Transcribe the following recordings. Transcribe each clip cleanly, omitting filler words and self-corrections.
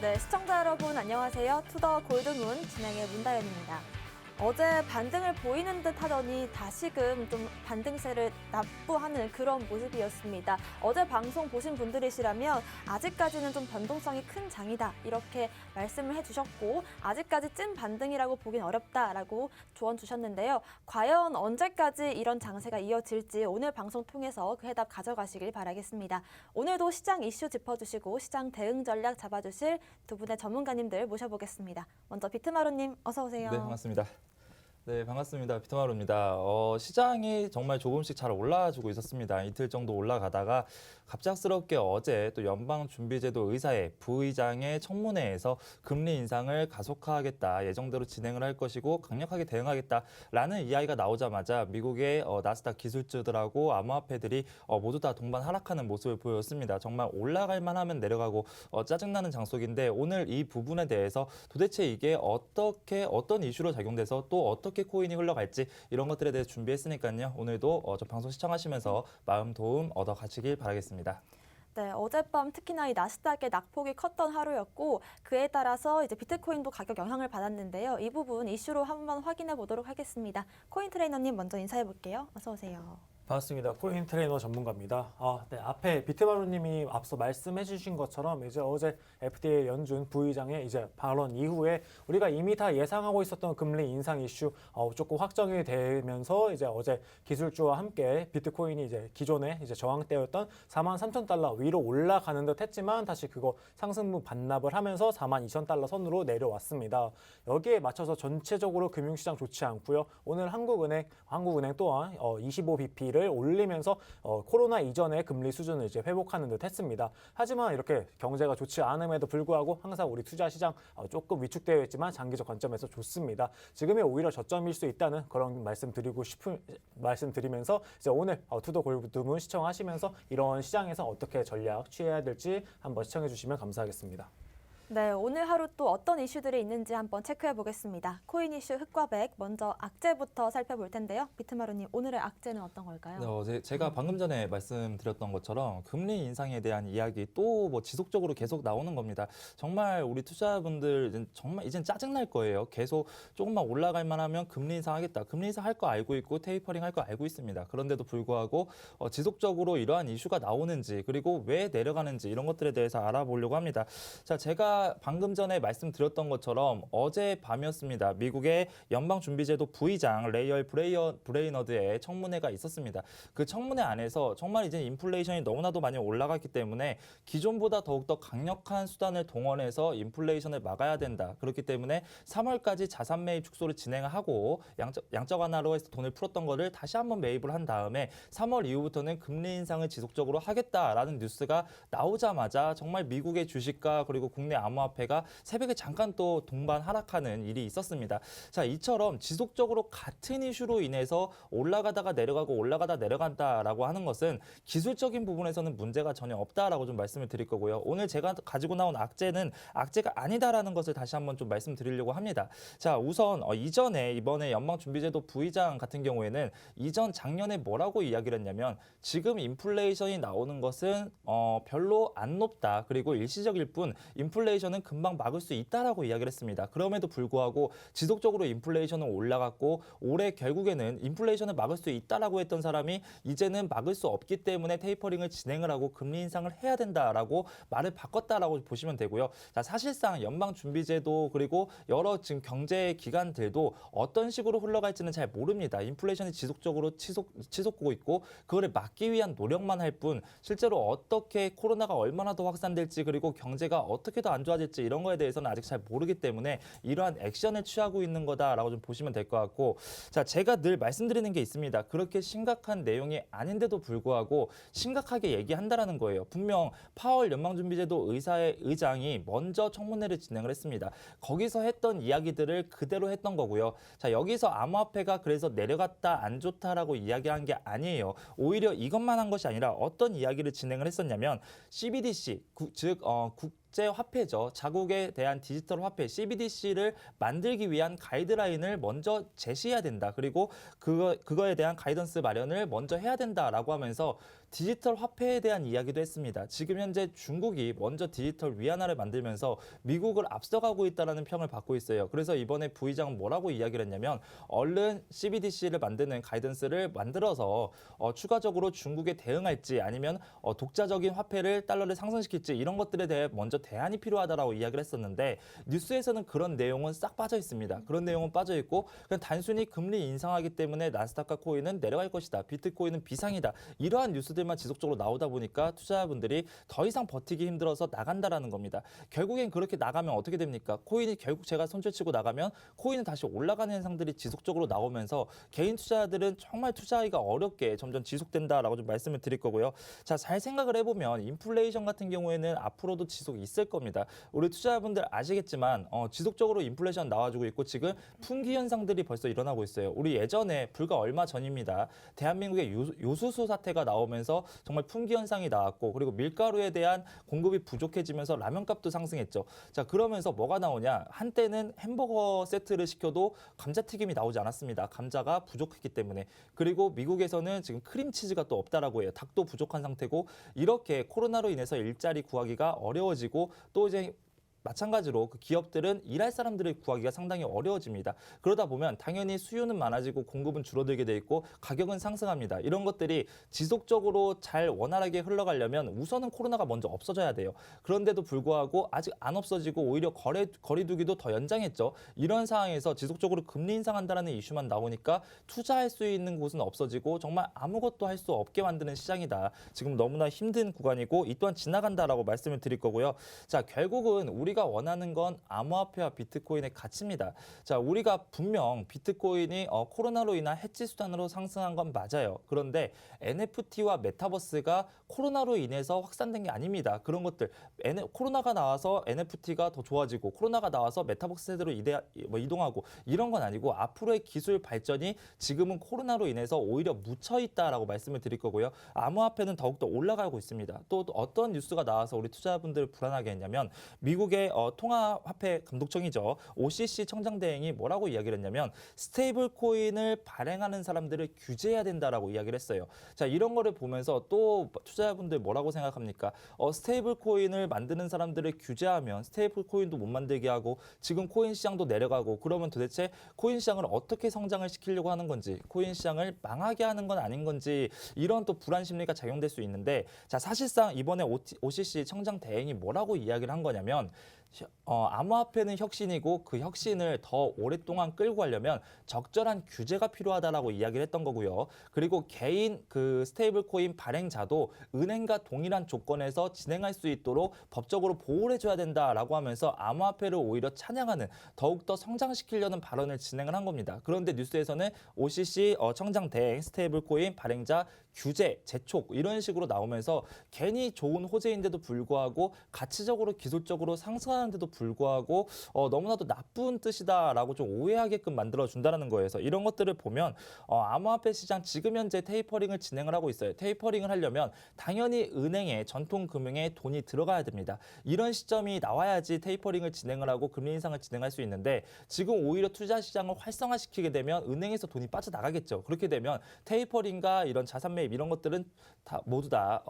네, 시청자 여러분 안녕하세요. 투더 골드문 진행의 문다연입니다. 어제 반등을 보이는 듯 하더니 다시금 좀 반등세를 납부하는 그런 모습이었습니다. 어제 방송 보신 분들이시라면 아직까지는 좀 변동성이 큰 장이다 이렇게 말씀을 해주셨고 아직까지 찐 반등이라고 보긴 어렵다라고 조언 주셨는데요. 과연 언제까지 이런 장세가 이어질지 오늘 방송 통해서 그 해답 가져가시길 바라겠습니다. 오늘도 시장 이슈 짚어주시고 시장 대응 전략 잡아주실 두 분의 전문가님들 모셔보겠습니다. 먼저 비트마루님 어서 오세요. 네, 반갑습니다. 네, 반갑습니다. 비트마루입니다. 시장이 정말 조금씩 잘 올라주고 있었습니다. 이틀 정도 올라가다가 갑작스럽게 어제 또 연방준비제도 의사회 부의장의 청문회에서 금리 인상을 가속화하겠다, 예정대로 진행을 할 것이고 강력하게 대응하겠다라는 이야기가 나오자마자 미국의 나스닥 기술주들하고 암호화폐들이 모두 다 동반 하락하는 모습을 보였습니다. 정말 올라갈 만하면 내려가고 짜증나는 장속인데 오늘 이 부분에 대해서 도대체 이게 어떤 이슈로 작용돼서 또 어떻게 코인이 흘러갈지 이런 것들에 대해서 준비했으니까요. 오늘도 저 방송 시청하시면서 마음 도움 얻어 가시길 바라겠습니다. 네, 어젯밤 특히나 이 나스닥의 낙폭이 컸던 하루였고 그에 따라서 이제 비트코인도 가격 영향을 받았는데요. 이 부분 이슈로 한번 확인해 보도록 하겠습니다. 코인 트레이너님 먼저 인사해 볼게요. 어서 오세요. 반갑습니다. 코인 트레이너 전문가입니다. 네, 앞에 비트마루님이 앞서 말씀해주신 것처럼 이제 어제 FDA 연준 부의장의 이제 발언 이후에 우리가 이미 다 예상하고 있었던 금리 인상 이슈 조금 확정이 되면서 이제 어제 기술주와 함께 비트코인이 이제 기존에 이제 저항대였던 43,000달러 위로 올라가는 듯했지만 다시 그거 상승분 반납을 하면서 42,000달러 선으로 내려왔습니다. 여기에 맞춰서 전체적으로 금융시장 좋지 않고요. 오늘 한국은행 또한 25bp 를 올리면서 코로나 이전의 금리 수준을 이제 회복하는 듯 했습니다. 하지만 이렇게 경제가 좋지 않음에도 불구하고 항상 우리 투자 시장 조금 위축되어 있지만 장기적 관점에서 좋습니다. 지금이 오히려 저점일 수 있다는 그런 말씀드리면서 이제 오늘 투더 골드문 시청하시면서 이런 시장에서 어떻게 전략 취해야 될지 한번 시청해 주시면 감사하겠습니다. 네, 오늘 하루 또 어떤 이슈들이 있는지 한번 체크해 보겠습니다. 코인 이슈 흑과 백, 먼저 악재부터 살펴볼 텐데요. 비트마루님, 오늘의 악재는 어떤 걸까요? 네, 제가 방금 전에 말씀드렸던 것처럼 금리 인상에 대한 이야기 또 지속적으로 계속 나오는 겁니다. 정말 우리 투자자분들 정말 이젠 짜증날 거예요. 계속 조금만 올라갈 만하면 금리 인상하겠다. 금리 인상할 거 알고 있고 테이퍼링 할 거 알고 있습니다. 그런데도 불구하고 지속적으로 이러한 이슈가 나오는지 그리고 왜 내려가는지 이런 것들에 대해서 알아보려고 합니다. 자, 제가 방금 전에 말씀드렸던 것처럼 어제 밤이었습니다. 미국의 연방준비제도 부의장 레이얼 브레이너드의 청문회가 있었습니다. 그 청문회 안에서 정말 이제 인플레이션이 너무나도 많이 올라갔기 때문에 기존보다 더욱더 강력한 수단을 동원해서 인플레이션을 막아야 된다. 그렇기 때문에 3월까지 자산 매입 축소를 진행하고 양적 완화로 해서 돈을 풀었던 거를 다시 한번 매입을 한 다음에 3월 이후부터는 금리 인상을 지속적으로 하겠다라는 뉴스가 나오자마자 정말 미국의 주식과 그리고 국내 암호화폐가 새벽에 잠깐 또 동반 하락하는 일이 있었습니다. 자, 이처럼 지속적으로 같은 이슈로 인해서 올라가다가 내려가고 올라가다 내려간다라고 하는 것은 기술적인 부분에서는 문제가 전혀 없다라고 좀 말씀을 드릴 거고요. 오늘 제가 가지고 나온 악재는 악재가 아니다라는 것을 다시 한번 좀 말씀드리려고 합니다. 자, 우선 이번에 연방준비제도 부의장 같은 경우에는 작년에 뭐라고 이야기를 했냐면 지금 인플레이션이 나오는 것은 별로 안 높다. 그리고 일시적일 뿐 인플레이션은 금방 막을 수 있다라고 이야기를 했습니다. 그럼에도 불구하고 지속적으로 인플레이션은 올라갔고 올해 결국에는 인플레이션을 막을 수 있다라고 했던 사람이 이제는 막을 수 없기 때문에 테이퍼링을 진행을 하고 금리 인상을 해야 된다라고 말을 바꿨다라고 보시면 되고요. 자, 사실상 연방준비제도 그리고 여러 지금 경제 기관들도 어떤 식으로 흘러갈지는 잘 모릅니다. 인플레이션이 지속적으로 치솟고 있고 그거를 막기 위한 노력만 할 뿐 실제로 어떻게 코로나가 얼마나 더 확산될지 그리고 경제가 어떻게 더 안 좋아질지 이런 거에 대해서는 아직 잘 모르기 때문에 이러한 액션을 취하고 있는 거다라고 좀 보시면 될 것 같고 자, 제가 늘 말씀드리는 게 있습니다. 그렇게 심각한 내용이 아닌데도 불구하고 심각하게 얘기한다라는 거예요. 분명 파월 연방준비제도 의장이 먼저 청문회를 진행을 했습니다. 거기서 했던 이야기들을 그대로 했던 거고요. 자, 여기서 암호화폐가 그래서 내려갔다 안 좋다라고 이야기한 게 아니에요. 오히려 이것만 한 것이 아니라 어떤 이야기를 진행을 했었냐면 CBDC, 즉 국제 화폐죠. 자국에 대한 디지털 화폐 CBDC를 만들기 위한 가이드라인을 먼저 제시해야 된다. 그리고 그거에 대한 가이던스 마련을 먼저 해야 된다라고 하면서 디지털 화폐에 대한 이야기도 했습니다. 지금 현재 중국이 먼저 디지털 위안화를 만들면서 미국을 앞서가고 있다는 평을 받고 있어요. 그래서 이번에 부의장은 뭐라고 이야기를 했냐면 얼른 CBDC를 만드는 가이던스를 만들어서 추가적으로 중국에 대응할지 아니면 독자적인 화폐를 달러를 상승시킬지 이런 것들에 대해 먼저 대안이 필요하다라고 이야기를 했었는데 뉴스에서는 그런 내용은 싹 빠져 있습니다. 그런 내용은 빠져 있고 그냥 단순히 금리 인상하기 때문에 나스닥과 코인은 내려갈 것이다. 비트코인은 비상이다. 이러한 뉴스들만 지속적으로 나오다 보니까 투자자분들이 더 이상 버티기 힘들어서 나간다라는 겁니다. 결국엔 그렇게 나가면 어떻게 됩니까? 코인이 결국 제가 손절치고 나가면 코인은 다시 올라가는 현상들이 지속적으로 나오면서 개인 투자자들은 정말 투자하기가 어렵게 점점 지속된다라고 좀 말씀을 드릴 거고요. 자, 잘 생각을 해보면 인플레이션 같은 경우에는 앞으로도 지속이 있을 겁니다. 우리 투자자분들 아시겠지만 지속적으로 인플레이션 나와주고 있고 지금 풍기 현상들이 벌써 일어나고 있어요. 우리 예전에 불과 얼마 전입니다. 대한민국의 요수수 사태가 나오면서 정말 품귀 현상이 나왔고 그리고 밀가루에 대한 공급이 부족해지면서 라면값도 상승했죠. 자, 그러면서 뭐가 나오냐? 한때는 햄버거 세트를 시켜도 감자튀김이 나오지 않았습니다. 감자가 부족했기 때문에. 그리고 미국에서는 지금 크림치즈가 또 없다라고 해요. 닭도 부족한 상태고 이렇게 코로나로 인해서 일자리 구하기가 어려워지고 또 이제 마찬가지로 그 기업들은 일할 사람들을 구하기가 상당히 어려워집니다. 그러다 보면 당연히 수요는 많아지고 공급은 줄어들게 돼 있고 가격은 상승합니다. 이런 것들이 지속적으로 잘 원활하게 흘러가려면 우선은 코로나가 먼저 없어져야 돼요. 그런데도 불구하고 아직 안 없어지고 오히려 거리두기도 더 연장했죠. 이런 상황에서 지속적으로 금리 인상한다는 이슈만 나오니까 투자할 수 있는 곳은 없어지고 정말 아무것도 할 수 없게 만드는 시장이다. 지금 너무나 힘든 구간이고 이 또한 지나간다라고 말씀을 드릴 거고요. 자, 결국은 우리가 원하는 건 암호화폐와 비트코인의 가치입니다. 자, 우리가 분명 비트코인이 코로나로 인한 해지 수단으로 상승한 건 맞아요. 그런데 NFT와 메타버스가 코로나로 인해서 확산된 게 아닙니다. 그런 것들 코로나가 나와서 NFT가 더 좋아지고 코로나가 나와서 메타버스 세대로 이동하고 이런 건 아니고 앞으로의 기술 발전이 지금은 코로나로 인해서 오히려 묻혀 있다라고 말씀을 드릴 거고요. 암호화폐는 더욱더 올라가고 있습니다. 또 어떤 뉴스가 나와서 우리 투자자분들을 불안하게 했냐면 미국의 통화화폐 감독청이죠. OCC 청장대행이 뭐라고 이야기를 했냐면 스테이블 코인을 발행하는 사람들을 규제해야 된다라고 이야기를 했어요. 자, 이런 거를 보면서 또 투자자분들 뭐라고 생각합니까? 스테이블 코인을 만드는 사람들을 규제하면 스테이블 코인도 못 만들게 하고 지금 코인 시장도 내려가고 그러면 도대체 코인 시장을 어떻게 성장을 시키려고 하는 건지 코인 시장을 망하게 하는 건 아닌 건지 이런 또 불안 심리가 작용될 수 있는데 자, 사실상 이번에 OCC 청장대행이 뭐라고 이야기를 한 거냐면 암호화폐는 혁신이고 그 혁신을 더 오랫동안 끌고 가려면 적절한 규제가 필요하다라고 이야기를 했던 거고요. 그리고 개인 그 스테이블 코인 발행자도 은행과 동일한 조건에서 진행할 수 있도록 법적으로 보호를 해줘야 된다라고 하면서 암호화폐를 오히려 찬양하는 더욱더 성장시키려는 발언을 진행을 한 겁니다. 그런데 뉴스에서는 OCC 청장 대행 스테이블 코인 발행자 규제, 재촉 이런 식으로 나오면서 괜히 좋은 호재인데도 불구하고 가치적으로 기술적으로 상승하는데도 불구하고 너무나도 나쁜 뜻이다라고 좀 오해하게끔 만들어준다는 거예요. 그래서 이런 것들을 보면 암호화폐 시장 지금 현재 테이퍼링을 진행을 하고 있어요. 테이퍼링을 하려면 당연히 은행에 전통 금융에 돈이 들어가야 됩니다. 이런 시점이 나와야지 테이퍼링을 진행을 하고 금리 인상을 진행할 수 있는데 지금 오히려 투자 시장을 활성화시키게 되면 은행에서 돈이 빠져나가겠죠. 그렇게 되면 테이퍼링과 이런 자산 매입 이런 것들은 모두 다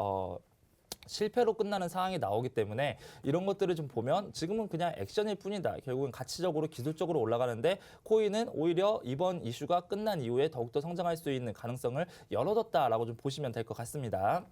실패로 끝나는 상황이 나오기 때문에 이런 것들을 좀 보면 지금은 그냥 액션일 뿐이다. 결국은 가치적으로 기술적으로 올라가는데 코인은 오히려 이번 이슈가 끝난 이후에 더욱더 성장할 수 있는 가능성을 열어뒀다라고 좀 보시면 될 것 같습니다.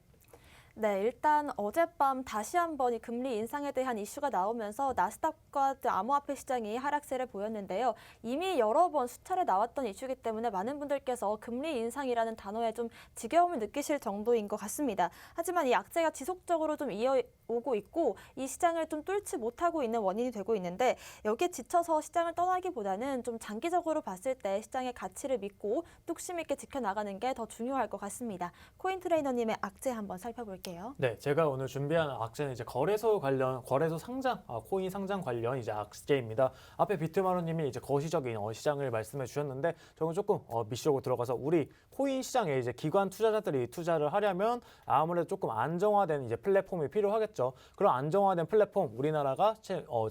네, 일단 어젯밤 다시 한번 이 금리 인상에 대한 이슈가 나오면서 나스닥과 암호화폐 시장이 하락세를 보였는데요. 이미 여러 번 수차례 나왔던 이슈이기 때문에 많은 분들께서 금리 인상이라는 단어에 좀 지겨움을 느끼실 정도인 것 같습니다. 하지만 이 악재가 지속적으로 좀 이어오고 있고 이 시장을 좀 뚫지 못하고 있는 원인이 되고 있는데 여기에 지쳐서 시장을 떠나기보다는 좀 장기적으로 봤을 때 시장의 가치를 믿고 뚝심 있게 지켜나가는 게 더 중요할 것 같습니다. 코인 트레이너님의 악재 한번 살펴볼게요. 볼게요. 네, 제가 오늘 준비한 악재는 이제 거래소 관련, 거래소 상장, 코인 상장 관련 이제 악재입니다. 앞에 비트마루님이 이제 거시적인 시장을 말씀해 주셨는데, 저는 조금 미시적으로 들어가서 우리 코인 시장에 이제 기관 투자자들이 투자를 하려면 아무래도 조금 안정화된 이제 플랫폼이 필요하겠죠. 그런 안정화된 플랫폼, 우리나라가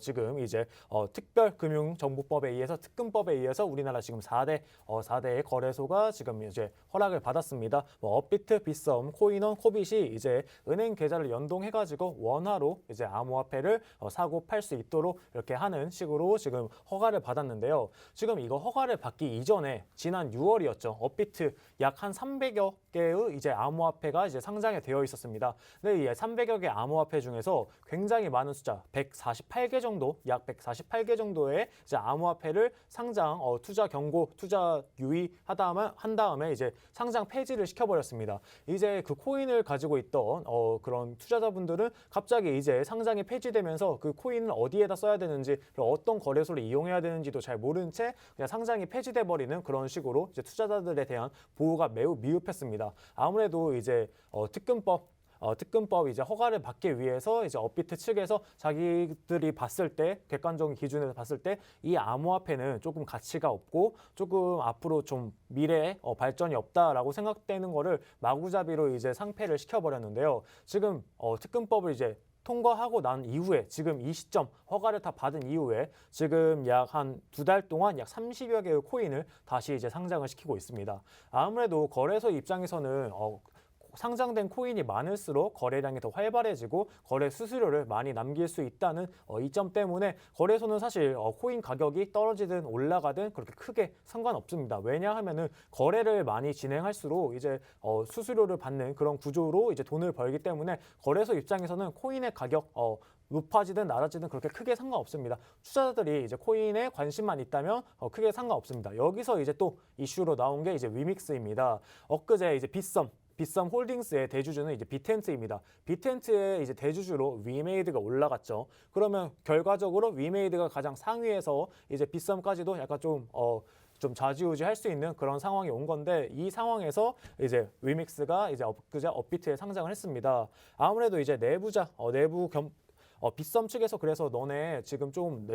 지금 이제 특별금융정보법에 의해서 특금법에 의해서 우리나라 지금 4대의 거래소가 지금 이제 허락을 받았습니다. 뭐 업비트, 빗썸, 코인원, 코빗이 이제 은행 계좌를 연동해가지고 원화로 이제 암호화폐를 사고 팔 수 있도록 이렇게 하는 식으로 지금 허가를 받았는데요. 지금 이거 허가를 받기 이전에 지난 6월이었죠. 업비트 약 한 300여 개의 이제 암호화폐가 이제 상장이 되어 있었습니다. 근데 이 300여 개 암호화폐 중에서 굉장히 많은 숫자, 148개 정도, 약 148개 정도의 이제 암호화폐를 상장, 투자 경고, 투자 유의한 다음에 이제 상장 폐지를 시켜버렸습니다. 이제 그 코인을 가지고 있던 그런 투자자분들은 갑자기 이제 상장이 폐지되면서 그 코인을 어디에다 써야 되는지, 어떤 거래소를 이용해야 되는지도 잘 모른 채 그냥 상장이 폐지돼 버리는 그런 식으로 이제 투자자들에 대한 보호가 매우 미흡했습니다. 아무래도 이제 특금법 이제 허가를 받기 위해서 이제 업비트 측에서 자기들이 봤을 때 객관적인 기준에서 봤을 때 이 암호화폐는 조금 가치가 없고 조금 앞으로 좀 미래에 발전이 없다라고 생각되는 거를 마구잡이로 이제 상폐를 시켜버렸는데요. 지금 특금법을 이제 통과하고 난 이후에 지금 이 시점 허가를 다 받은 이후에 지금 약 한 2달 동안 약 30여 개의 코인을 다시 이제 상장을 시키고 있습니다. 아무래도 거래소 입장에서는 상장된 코인이 많을수록 거래량이 더 활발해지고 거래 수수료를 많이 남길 수 있다는 이 점 때문에 거래소는 사실 코인 가격이 떨어지든 올라가든 그렇게 크게 상관없습니다. 왜냐하면은 거래를 많이 진행할수록 이제 수수료를 받는 그런 구조로 이제 돈을 벌기 때문에 거래소 입장에서는 코인의 가격 높아지든 낮아지든 그렇게 크게 상관없습니다. 투자자들이 이제 코인에 관심만 있다면 크게 상관없습니다. 여기서 이제 또 이슈로 나온 게 이제 위믹스입니다. 엊그제 이제 빗썸 홀딩스의 대주주는 이제 비텐트입니다. 비텐트의 이제 대주주로 위메이드가 올라갔죠. 그러면 결과적으로 위메이드가 가장 상위에서 이제 빗썸까지도 약간 좀 좌지우지 할 수 있는 그런 상황이 온 건데, 이 상황에서 이제 위믹스가 이제 엊그제 업비트에 상장을 했습니다. 아무래도 이제 빗썸 측에서 그래서 너네 지금 좀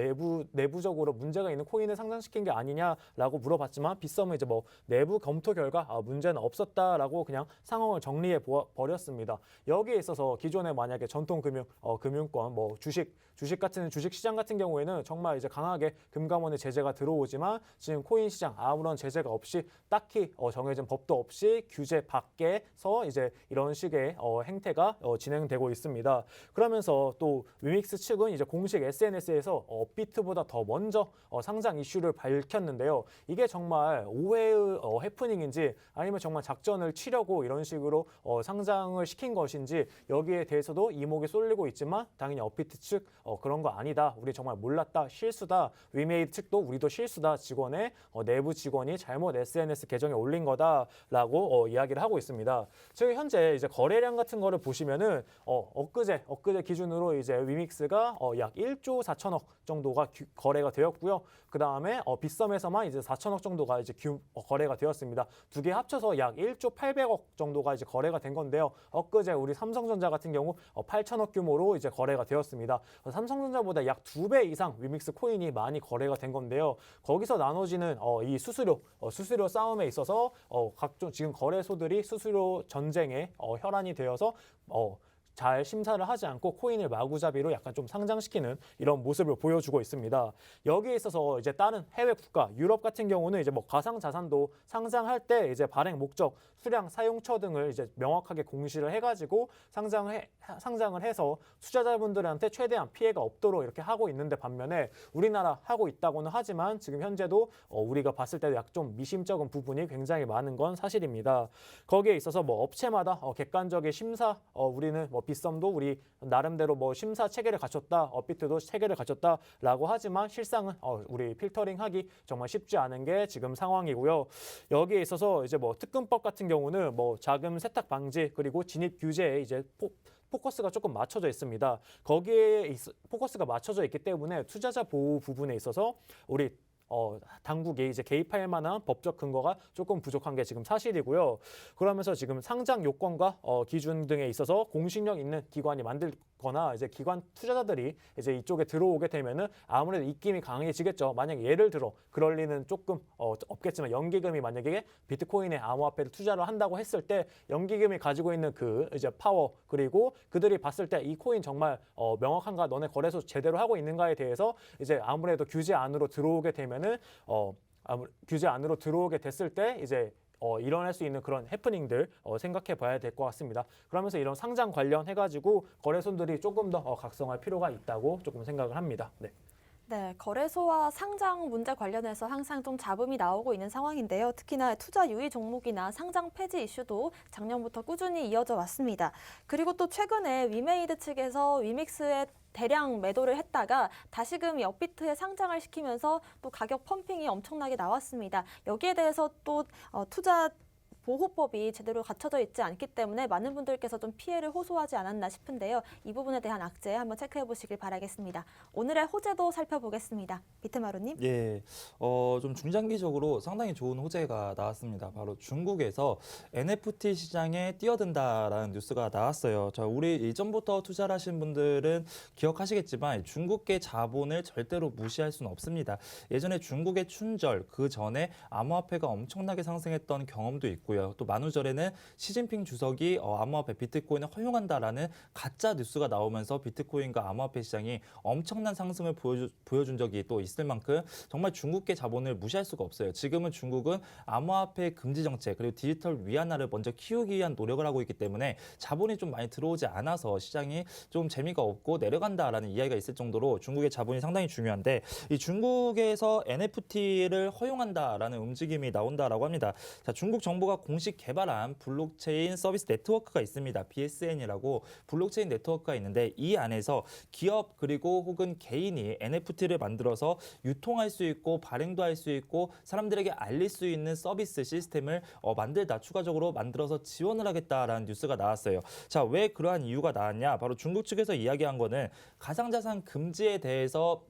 내부적으로 문제가 있는 코인을 상장시킨 게 아니냐라고 물어봤지만, 빗썸은 이제 뭐 내부 검토 결과 문제는 없었다라고 그냥 상황을 정리해 버렸습니다. 여기에 있어서 기존에 만약에 전통 금융권 뭐 주식 시장 같은 경우에는 정말 이제 강하게 금감원의 제재가 들어오지만, 지금 코인 시장 아무런 제재가 없이 딱히 정해진 법도 없이 규제 밖에서 이제 이런 식의 행태가 진행되고 있습니다. 그러면서 또 위믹스 측은 이제 공식 SNS에서 업비트보다 더 먼저 상장 이슈를 밝혔는데요. 이게 정말 오해의 해프닝인지 아니면 정말 작전을 치려고 이런 식으로 상장을 시킨 것인지, 여기에 대해서도 이목이 쏠리고 있지만 당연히 업비트 측 그런 거 아니다, 우리 정말 몰랐다, 실수다, 위메이드 측도 우리도 실수다, 직원의 내부 직원이 잘못 SNS 계정에 올린 거다라고 이야기를 하고 있습니다. 지금 현재 이제 거래량 같은 거를 보시면은 엊그제 기준으로 이제 위믹스가 약 1조 4천억 정도가 거래가 되었고요. 그 다음에 빗썸에서만 이제 4천억 정도가 이제 거래가 되었습니다. 두 개 합쳐서 약 1조 800억 정도가 이제 거래가 된 건데요. 엊그제 우리 삼성전자 같은 경우 8천억 규모로 이제 거래가 되었습니다. 삼성전자보다 약 2배 이상 위믹스 코인이 많이 거래가 된 건데요. 거기서 나눠지는 이 수수료 싸움에 있어서 각종 지금 거래소들이 수수료 전쟁에 혈안이 되어서 잘 심사를 하지 않고 코인을 마구잡이로 약간 좀 상장시키는 이런 모습을 보여주고 있습니다. 여기에 있어서 이제 다른 해외 국가, 유럽 같은 경우는 이제 뭐 가상 자산도 상장할 때 이제 발행 목적, 수량, 사용처 등을 이제 명확하게 공시를 해가지고 상장을 해서 투자자분들한테 최대한 피해가 없도록 이렇게 하고 있는데, 반면에 우리나라 하고 있다고는 하지만 지금 현재도 우리가 봤을 때도 약 좀 미심쩍은 부분이 굉장히 많은 건 사실입니다. 거기에 있어서 뭐 업체마다 객관적인 심사, 우리는 뭐 빗썸도 우리 나름대로 뭐 심사 체계를 갖췄다, 업비트도 체계를 갖췄다라고 하지만 실상은 우리 필터링하기 정말 쉽지 않은 게 지금 상황이고요. 여기에 있어서 이제 뭐 특금법 같은 경우는 뭐 자금 세탁 방지 그리고 진입 규제에 이제 포커스가 조금 맞춰져 있습니다. 거기에 포커스가 맞춰져 있기 때문에 투자자 보호 부분에 있어서 우리 당국이 이제 개입할 만한 법적 근거가 조금 부족한 게 지금 사실이고요. 그러면서 지금 상장 요건과 기준 등에 있어서 공신력 있는 기관이 만들거나 이제 기관 투자자들이 이제 이쪽에 들어오게 되면은 아무래도 입김이 강해지겠죠. 만약 예를 들어 그럴 리는 조금 없겠지만 연기금이 만약에 비트코인에 암호화폐를 투자를 한다고 했을 때 연기금이 가지고 있는 그 이제 파워 그리고 그들이 봤을 때 이 코인 정말 명확한가 너네 거래소 제대로 하고 있는가에 대해서 이제 아무래도 규제 안으로 들어오게 되면은 규제 안으로 들어오게 됐을 때 이제 일어날 수 있는 그런 해프닝들 생각해 봐야 될 것 같습니다. 그러면서 이런 상장 관련해가지고 거래소들이 조금 더 각성할 필요가 있다고 조금 생각을 합니다. 네. 네, 거래소와 상장 문제 관련해서 항상 좀 잡음이 나오고 있는 상황인데요. 특히나 투자 유의 종목이나 상장 폐지 이슈도 작년부터 꾸준히 이어져 왔습니다. 그리고 또 최근에 위메이드 측에서 위믹스에 대량 매도를 했다가 다시금 이 업비트에 상장을 시키면서 또 가격 펌핑이 엄청나게 나왔습니다. 여기에 대해서 또 투자 보호법이 제대로 갖춰져 있지 않기 때문에 많은 분들께서 좀 피해를 호소하지 않았나 싶은데요. 이 부분에 대한 악재 한번 체크해 보시길 바라겠습니다. 오늘의 호재도 살펴보겠습니다. 비트마루님. 예, 좀 중장기적으로 상당히 좋은 호재가 나왔습니다. 바로 중국에서 NFT 시장에 뛰어든다라는 뉴스가 나왔어요. 자, 우리 이전부터 투자를 하신 분들은 기억하시겠지만 중국계 자본을 절대로 무시할 수는 없습니다. 예전에 중국의 춘절, 그 전에 암호화폐가 엄청나게 상승했던 경험도 있고요. 또 만우절에는 시진핑 주석이 암호화폐 비트코인을 허용한다라는 가짜 뉴스가 나오면서 비트코인과 암호화폐 시장이 엄청난 상승을 보여준 적이 또 있을 만큼 정말 중국계 자본을 무시할 수가 없어요. 지금은 중국은 암호화폐 금지 정책 그리고 디지털 위안화를 먼저 키우기 위한 노력을 하고 있기 때문에 자본이 좀 많이 들어오지 않아서 시장이 좀 재미가 없고 내려간다라는 이야기가 있을 정도로 중국의 자본이 상당히 중요한데 이 중국에서 NFT를 허용한다라는 움직임이 나온다라고 합니다. 자, 중국 정부가 공식 개발한 블록체인 서비스 네트워크가 있습니다. BSN이라고 블록체인 네트워크가 있는데 이 안에서 기업 그리고 혹은 개인이 NFT를 만들어서 유통할 수 있고 발행도 할 수 있고 사람들에게 알릴 수 있는 서비스 시스템을 만들다 추가적으로 만들어서 지원을 하겠다라는 뉴스가 나왔어요. 자, 왜 그러한 이유가 나왔냐? 바로 중국 측에서 이야기한 거는 가상자산 금지에 대해서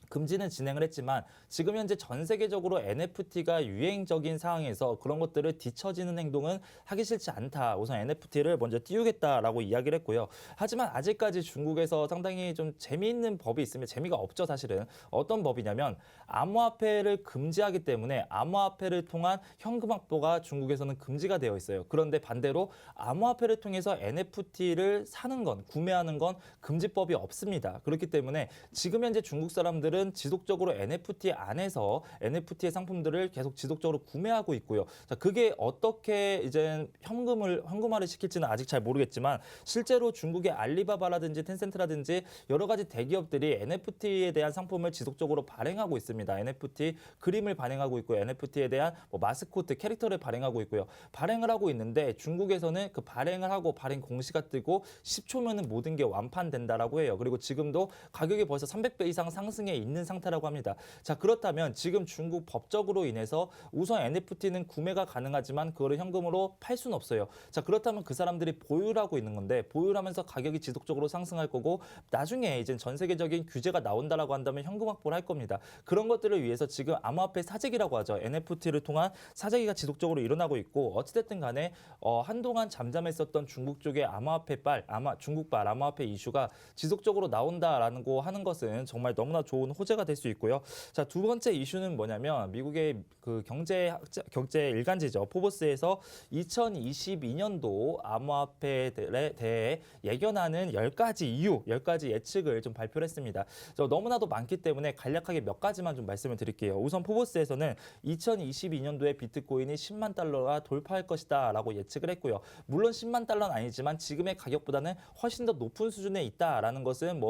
금지는 진행을 했지만 지금 현재 전 세계적으로 NFT가 유행적인 상황에서 그런 것들을 뒤처지는 행동은 하기 싫지 않다. 우선 NFT를 먼저 띄우겠다라고 이야기를 했고요. 하지만 아직까지 중국에서 상당히 좀 재미있는 법이 있으면 재미가 없죠, 사실은. 어떤 법이냐면 암호화폐를 금지하기 때문에 암호화폐를 통한 현금 확보가 중국에서는 금지가 되어 있어요. 그런데 반대로 암호화폐를 통해서 NFT를 사는 건, 구매하는 건 금지법이 없습니다. 그렇기 때문에 지금 현재 중국 사람들은 지속적으로 NFT 안에서 NFT의 상품들을 계속 지속적으로 구매하고 있고요. 자, 그게 어떻게 이제 현금화를 시킬지는 아직 잘 모르겠지만 실제로 중국의 알리바바라든지 텐센트라든지 여러 가지 대기업들이 NFT에 대한 상품을 지속적으로 발행하고 있습니다. NFT 그림을 발행하고 있고 NFT에 대한 마스코트 캐릭터를 발행하고 있고요. 발행을 하고 있는데 중국에서는 그 발행을 하고 발행 공시가 뜨고 10초면은 모든 게 완판된다라고 해요. 그리고 지금도 가격이 벌써 300배 이상 상승해 있는 상태라고 합니다. 자, 그렇다면 지금 중국 법적으로 인해서 우선 NFT는 구매가 가능하지만 그거를 현금으로 팔 수는 없어요. 자, 그렇다면 그 사람들이 보유하고 있는 건데 보유하면서 가격이 지속적으로 상승할 거고 나중에 이제 전 세계적인 규제가 나온다라고 한다면 현금 확보를 할 겁니다. 그런 것들을 위해서 지금 암호화폐 사재기라고 하죠. NFT를 통한 사재기가 지속적으로 일어나고 있고 어찌됐든 간에 한동안 잠잠했었던 중국 쪽의 중국발 암호화폐 이슈가 지속적으로 나온다라는 거 하는 것은 정말 너무나 좋은 호재가 될 수 있고요. 자, 두 번째 이슈는 뭐냐면 미국의 그 경제 일간지죠. 포브스에서 2022년도 암호화폐에 대해 예견하는 10가지 예측을 좀 발표를 했습니다. 너무나도 많기 때문에 간략하게 몇 가지만 좀 말씀을 드릴게요. 우선 포브스에서는 2022년도에 비트코인이 10만 달러가 돌파할 것이다 라고 예측을 했고요. 물론 10만 달러는 아니지만 지금의 가격보다는 훨씬 더 높은 수준에 있다라는 것은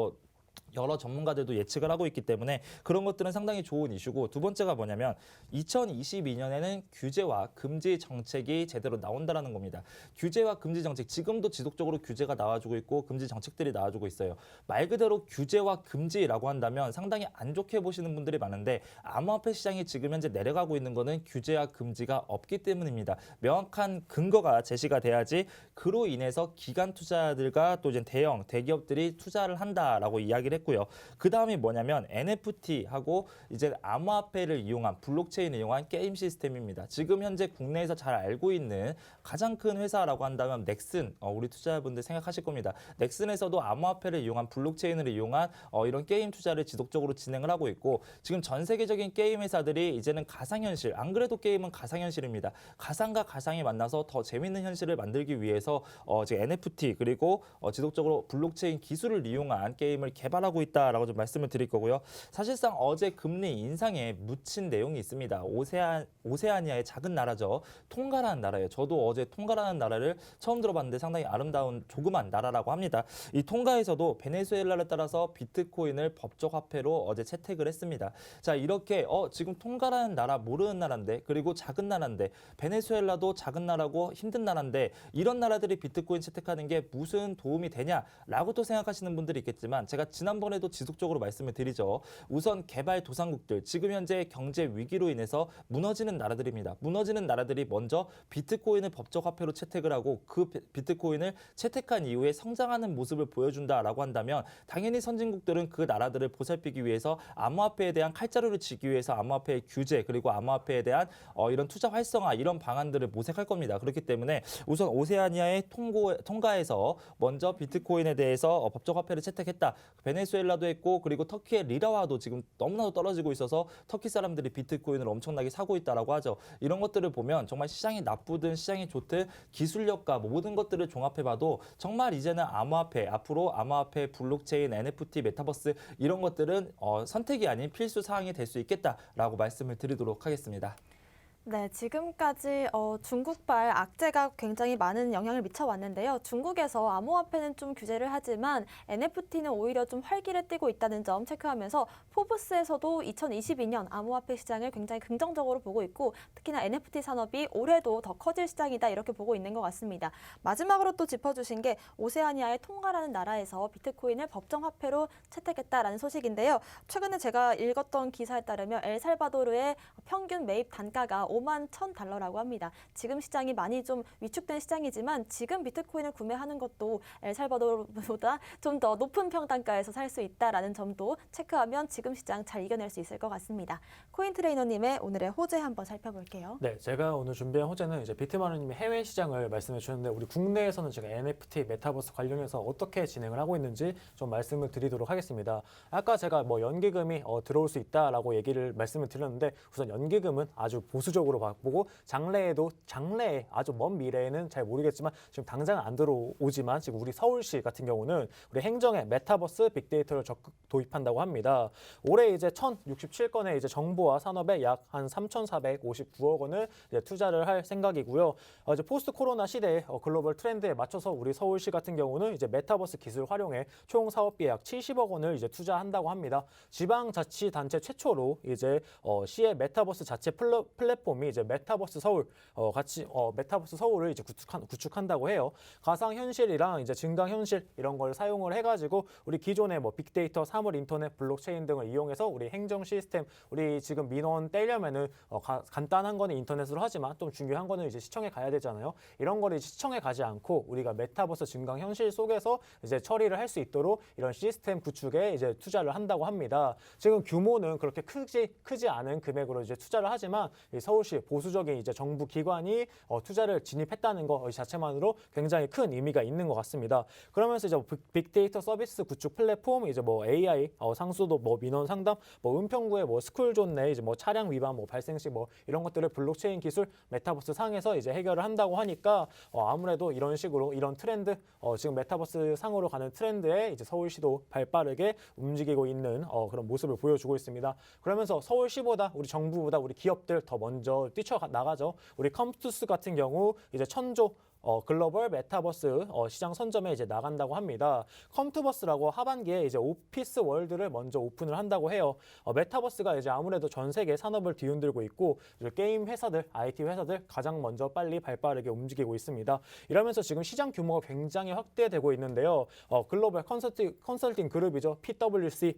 여러 전문가들도 예측을 하고 있기 때문에 그런 것들은 상당히 좋은 이슈고 두 번째가 뭐냐면 2022년에는 규제와 금지 정책이 제대로 나온다라는 겁니다. 규제와 금지 정책 지금도 지속적으로 규제가 나와주고 있고 금지 정책들이 나와주고 있어요. 말 그대로 규제와 금지라고 한다면 상당히 안 좋게 보시는 분들이 많은데 암호화폐 시장이 지금 현재 내려가고 있는 거는 규제와 금지가 없기 때문입니다. 명확한 근거가 제시가 돼야지 그로 인해서 기관 투자자들과 또 이제 대기업들이 투자를 한다라고 이야기 이야기를 했고요. 그 다음이 뭐냐면 NFT하고 이제 암호화폐를 이용한 블록체인을 이용한 게임 시스템입니다. 지금 현재 국내에서 잘 알고 있는 가장 큰 회사라고 한다면 넥슨, 우리 투자자분들 생각하실 겁니다. 넥슨에서도 암호화폐를 이용한 블록체인을 이용한 이런 게임 투자를 지속적으로 진행을 하고 있고 지금 전 세계적인 게임 회사들이 이제는 가상현실, 안 그래도 게임은 가상현실입니다. 가상과 가상이 만나서 더 재밌는 현실을 만들기 위해서 지금 NFT 그리고 지속적으로 블록체인 기술을 이용한 게임을 개발하고 있다라고 좀 말씀을 드릴 거고요. 사실상 어제 금리 인상에 묻힌 내용이 있습니다. 오세아니아의 작은 나라죠. 통가라는 나라예요. 저도 어제 통가라는 나라를 처음 들어봤는데 상당히 아름다운 조그만 나라라고 합니다. 이 통가에서도 베네수엘라를 따라서 비트코인을 법적 화폐로 어제 채택을 했습니다. 자, 이렇게 지금 통가라는 나라 모르는 나라인데 그리고 작은 나라인데 베네수엘라도 작은 나라고 힘든 나라인데 이런 나라들이 비트코인 채택하는 게 무슨 도움이 되냐라고 또 생각하시는 분들이 있겠지만 제가 지난번에도 지속적으로 말씀을 드리죠. 우선 개발도상국들 지금 현재 경제 위기로 인해서 무너지는 나라들입니다. 무너지는 나라들이 먼저 비트코인을 법적 화폐로 채택을 하고 그 비트코인을 채택한 이후에 성장하는 모습을 보여준다라고 한다면 당연히 선진국들은 그 나라들을 보살피기 위해서 암호화폐에 대한 칼자루를 치기 위해서 암호화폐의 규제 그리고 암호화폐에 대한 이런 투자 활성화 이런 방안들을 모색할 겁니다. 그렇기 때문에 우선 오세아니아의 통가에서 먼저 비트코인에 대해서 법적 화폐를 채택했다. 베네수엘라도 했고 그리고 터키의 리라화도 지금 너무나도 떨어지고 있어서 터키 사람들이 비트코인을 엄청나게 사고 있다라고 하죠. 이런 것들을 보면 정말 시장이 나쁘든 시장이 좋든 기술력과 모든 것들을 종합해봐도 정말 이제는 암호화폐 앞으로 암호화폐, 블록체인, NFT, 메타버스 이런 것들은 선택이 아닌 필수 사항이 될 수 있겠다라고 말씀을 드리도록 하겠습니다. 네, 지금까지 중국발 악재가 굉장히 많은 영향을 미쳐왔는데요. 중국에서 암호화폐는 좀 규제를 하지만 NFT는 오히려 좀 활기를 띠고 있다는 점 체크하면서 포브스에서도 2022년 암호화폐 시장을 굉장히 긍정적으로 보고 있고 특히나 NFT 산업이 올해도 더 커질 시장이다 이렇게 보고 있는 것 같습니다. 마지막으로 또 짚어주신 게 오세아니아의 통가라는 나라에서 비트코인을 법정화폐로 채택했다라는 소식인데요. 최근에 제가 읽었던 기사에 따르면 엘살바도르의 평균 매입 단가가 5만 1,000달러라고 합니다. 지금 시장이 많이 좀 위축된 시장이지만 지금 비트코인을 구매하는 것도 엘살바도르보다 좀 더 높은 평단가에서 살 수 있다라는 점도 체크하면 지금 시장 잘 이겨낼 수 있을 것 같습니다. 코인 트레이너님의 오늘의 호재 한번 살펴볼게요. 네, 제가 오늘 준비한 호재는 이제 비트마루님이 해외 시장을 말씀해 주셨는데 우리 국내에서는 지금 NFT, 메타버스 관련해서 어떻게 진행을 하고 있는지 좀 말씀을 드리도록 하겠습니다. 아까 제가 뭐 연기금이 들어올 수 있다라고 말씀을 드렸는데 우선 연기금은 아주 보수적으로 보고 장래에 아주 먼 미래에는 잘 모르겠지만 지금 당장 안 들어오지만 지금 우리 서울시 같은 경우는 우리 행정에 메타버스 빅데이터를 적극 도입한다고 합니다. 올해 이제 1,067건의 이제 정보와 산업에 약 한 3,459억 원을 이제 투자를 할 생각이고요. 이제 포스트 코로나 시대의 글로벌 트렌드에 맞춰서 우리 서울시 같은 경우는 이제 메타버스 기술 활용에 총 사업비에 약 70억 원을 이제 투자한다고 합니다. 지방자치단체 최초로 이제 시의 메타버스 자체 플랫폼이 이제 메타버스 서울 메타버스 서울을 이제 구축한다고 해요. 가상현실이랑 이제 증강현실 이런 걸 사용을 해가지고 우리 기존의 뭐 빅데이터, 사물 인터넷, 블록체인 등을 이용해서 우리 행정 시스템, 우리 지금 민원 떼려면은 간단한 거는 인터넷으로 하지만 좀 중요한 거는 이제 시청에 가야 되잖아요. 이런 거를 시청에 가지 않고 우리가 메타버스 증강현실 속에서 이제 처리를 할 수 있도록 이런 시스템 구축에 이제 투자를 한다고 합니다. 지금 규모는 그렇게 크지 않은 금액으로 이제 투자를 하지만 서울시 보수적인 이제 정부 기관이 투자를 진입했다는 거 자체만으로 굉장히 큰 의미가 있는 것 같습니다. 그러면서 이제 빅데이터 서비스 구축 플랫폼, 이제 뭐 AI, 상수도 뭐 민원 상담, 뭐 은평구의 뭐 스쿨존 내 이제 뭐 차량 위반 뭐 발생 시 뭐 이런 것들을 블록체인 기술 메타버스 상에서 이제 해결을 한다고 하니까 아무래도 이런 식으로 이런 트렌드 지금 메타버스 상으로 가는 트렌드에 이제 서울시도 발빠르게 움직이고 있는 그런 모습을 보여주고 있습니다. 그러면서 서울시보다 우리 정부보다 우리 기업들 더 먼저 뛰쳐나가죠. 우리 컴투스 같은 경우 이제 1,000조 글로벌 메타버스 시장 선점에 이제 나간다고 합니다. 컴투버스라고 하반기에 이제 오피스 월드를 먼저 오픈을 한다고 해요. 메타버스가 이제 아무래도 전 세계 산업을 뒤흔들고 있고 이제 게임 회사들, IT 회사들 가장 먼저 빨리 발빠르게 움직이고 있습니다. 이러면서 지금 시장 규모가 굉장히 확대되고 있는데요. 글로벌 컨설팅 그룹이죠. PwC,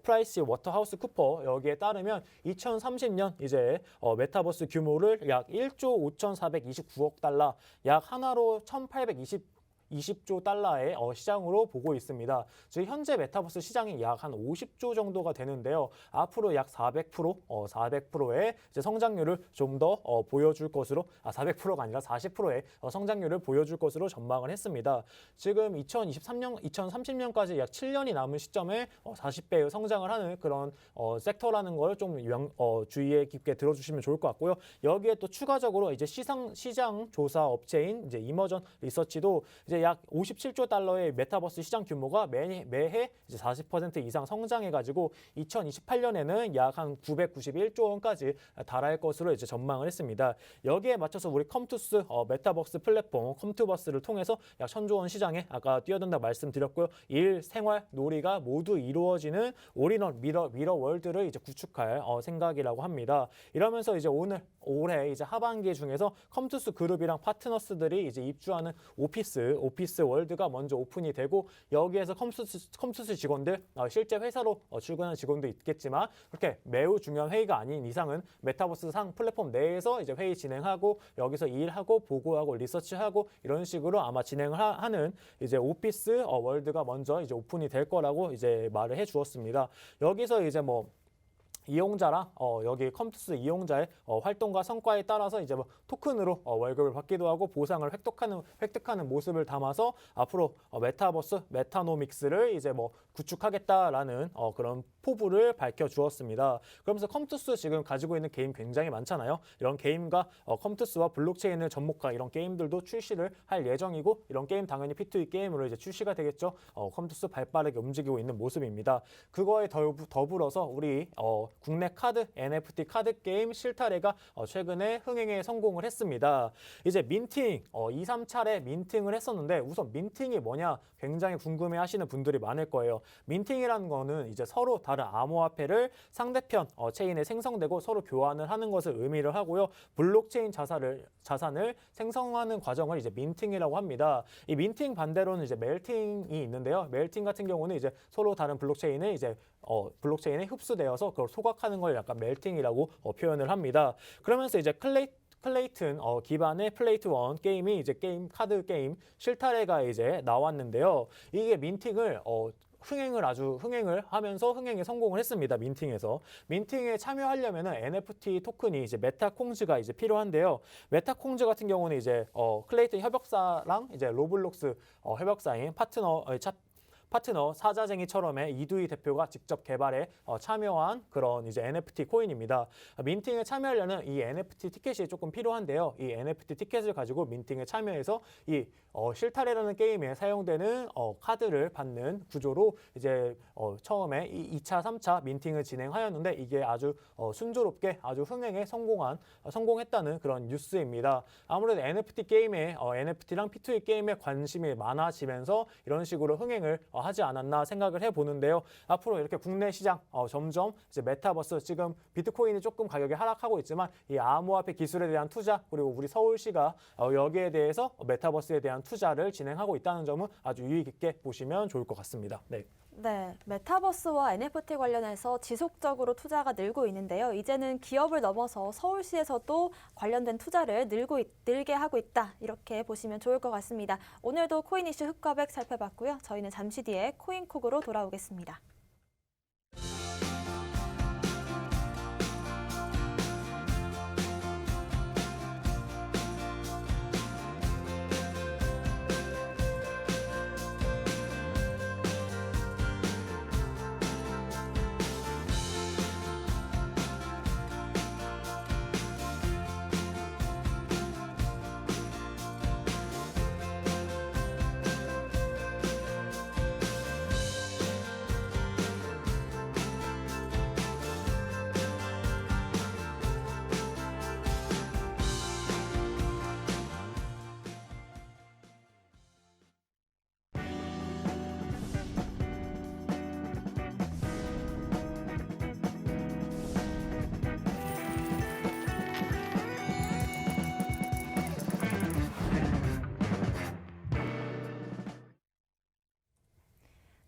프라이스 워터하우스 쿠퍼 여기에 따르면 2030년 이제 메타버스 규모를 약 1조 5,429억 달러, 약 하나로 1,820 20조 달러의 시장으로 보고 있습니다. 즉 현재 메타버스 시장이 약 한 50조 정도가 되는데요. 앞으로 약 400%의 이제 성장률을 좀 더 보여줄 것으로 400%가 아니라 40%의 성장률을 보여줄 것으로 전망을 했습니다. 지금 2030년까지 약 7년이 남은 시점에 40배의 성장을 하는 그런 섹터라는 걸 좀 주의에 깊게 들어주시면 좋을 것 같고요. 여기에 또 추가적으로 이제 시장 조사 업체인 이제 이머전 리서치도 이제 약 57조 달러의 메타버스 시장 규모가 매해 이제 40% 이상 성장해가지고 2028년에는 약 한 991조 원까지 달할 것으로 이제 전망을 했습니다. 여기에 맞춰서 우리 컴투스 메타버스 플랫폼 컴투버스를 통해서 약 1000조 원 시장에 아까 뛰어든다 말씀드렸고요. 일, 생활, 놀이가 모두 이루어지는 올인원 미러 월드를 이제 구축할 생각이라고 합니다. 이러면서 이제 올해 이제 하반기 중에서 컴투스 그룹이랑 파트너스들이 이제 입주하는 오피스 월드가 먼저 오픈이 되고 여기에서 컴투스 직원들 실제 회사로 출근하는 직원도 있겠지만 그렇게 매우 중요한 회의가 아닌 이상은 메타버스 상 플랫폼 내에서 이제 회의 진행하고 여기서 일하고 보고하고 리서치하고 이런 식으로 아마 진행을 하는 이제 오피스 월드가 먼저 이제 오픈이 될 거라고 이제 말을 해 주었습니다. 여기서 이제 뭐 이용자랑 여기 컴투스 이용자의 활동과 성과에 따라서 이제 뭐 토큰으로 월급을 받기도 하고 보상을 획득하는 모습을 담아서 앞으로 메타버스 메타노믹스를 이제 뭐 구축하겠다라는 그런 포부를 밝혀 주었습니다. 그러면서 컴투스 지금 가지고 있는 게임 굉장히 많잖아요. 이런 게임과 컴투스와 블록체인을 접목한 이런 게임들도 출시를 할 예정이고 이런 게임 당연히 P2E 게임으로 이제 출시가 되겠죠. 컴투스 발빠르게 움직이고 있는 모습입니다. 그거에 더불어서 우리 국내 카드 NFT 카드 게임 실타래가 최근에 흥행에 성공을 했습니다. 이제 민팅 2, 3차례 민팅을 했었는데 우선 민팅이 뭐냐 굉장히 궁금해하시는 분들이 많을 거예요. 민팅이라는 거는 이제 서로 다른 암호화폐를 상대편 체인에 생성되고 서로 교환을 하는 것을 의미를 하고요. 블록체인 자산을 생성하는 과정을 이제 민팅이라고 합니다. 이 민팅 반대로는 이제 멜팅이 있는데요. 멜팅 같은 경우는 이제 서로 다른 블록체인을 이제 블록체인에 흡수되어서 그걸 소각하는 걸 약간 멜팅이라고 표현을 합니다. 그러면서 이제 클레이튼 기반의 플레이트 원 게임이 이제 카드 게임 실타래가 이제 나왔는데요. 이게 민팅을 흥행을 하면서 흥행에 성공을 했습니다. 민팅에 참여하려면은 NFT 토큰이 이제 메타콩즈가 이제 필요한데요. 메타콩즈 같은 경우는 이제 클레이튼 협약사랑 이제 로블록스 협약사인 파트너 사자쟁이처럼의 이두희 대표가 직접 개발에 참여한 그런 이제 NFT 코인입니다. 민팅에 참여하려는 이 NFT 티켓이 조금 필요한데요. 이 NFT 티켓을 가지고 민팅에 참여해서 이 실타래라는 게임에 사용되는 카드를 받는 구조로 이제 처음에 2차, 3차 민팅을 진행하였는데 이게 아주 순조롭게 아주 흥행에 성공했다는 그런 뉴스입니다. 아무래도 NFT 게임에 NFT랑 P2E 게임에 관심이 많아지면서 이런 식으로 흥행을 하지 않았나 생각을 해보는데요. 앞으로 이렇게 국내 시장 점점 이제 메타버스 지금 비트코인이 조금 가격이 하락하고 있지만 이 암호화폐 기술에 대한 투자 그리고 우리 서울시가 여기에 대해서 메타버스에 대한 투자를 진행하고 있다는 점은 아주 유의 깊게 보시면 좋을 것 같습니다. 네. 네, 메타버스와 NFT 관련해서 지속적으로 투자가 늘고 있는데요. 이제는 기업을 넘어서 서울시에서도 관련된 투자를 늘게 하고 있다. 이렇게 보시면 좋을 것 같습니다. 오늘도 코인 이슈 흑과백 살펴봤고요. 저희는 잠시 뒤에 코인콕으로 돌아오겠습니다.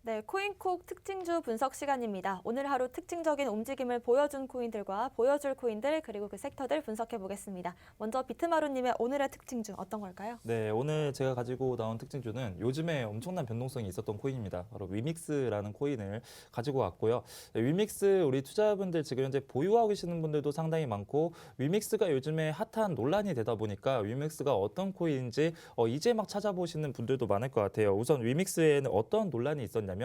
네, 코인콕 특징주 분석 시간입니다. 오늘 하루 특징적인 움직임을 보여준 코인들과 보여줄 코인들 그리고 그 섹터들 분석해 보겠습니다. 먼저 비트마루님의 오늘의 특징주 어떤 걸까요? 네, 오늘 제가 가지고 나온 특징주는 요즘에 엄청난 변동성이 있었던 코인입니다. 바로 위믹스라는 코인을 가지고 왔고요. 네, 위믹스 우리 투자자분들 지금 현재 보유하고 계시는 분들도 상당히 많고 위믹스가 요즘에 핫한 논란이 되다 보니까 위믹스가 어떤 코인인지 이제 막 찾아보시는 분들도 많을 것 같아요. 우선 위믹스에는 어떤 논란이 있었냐면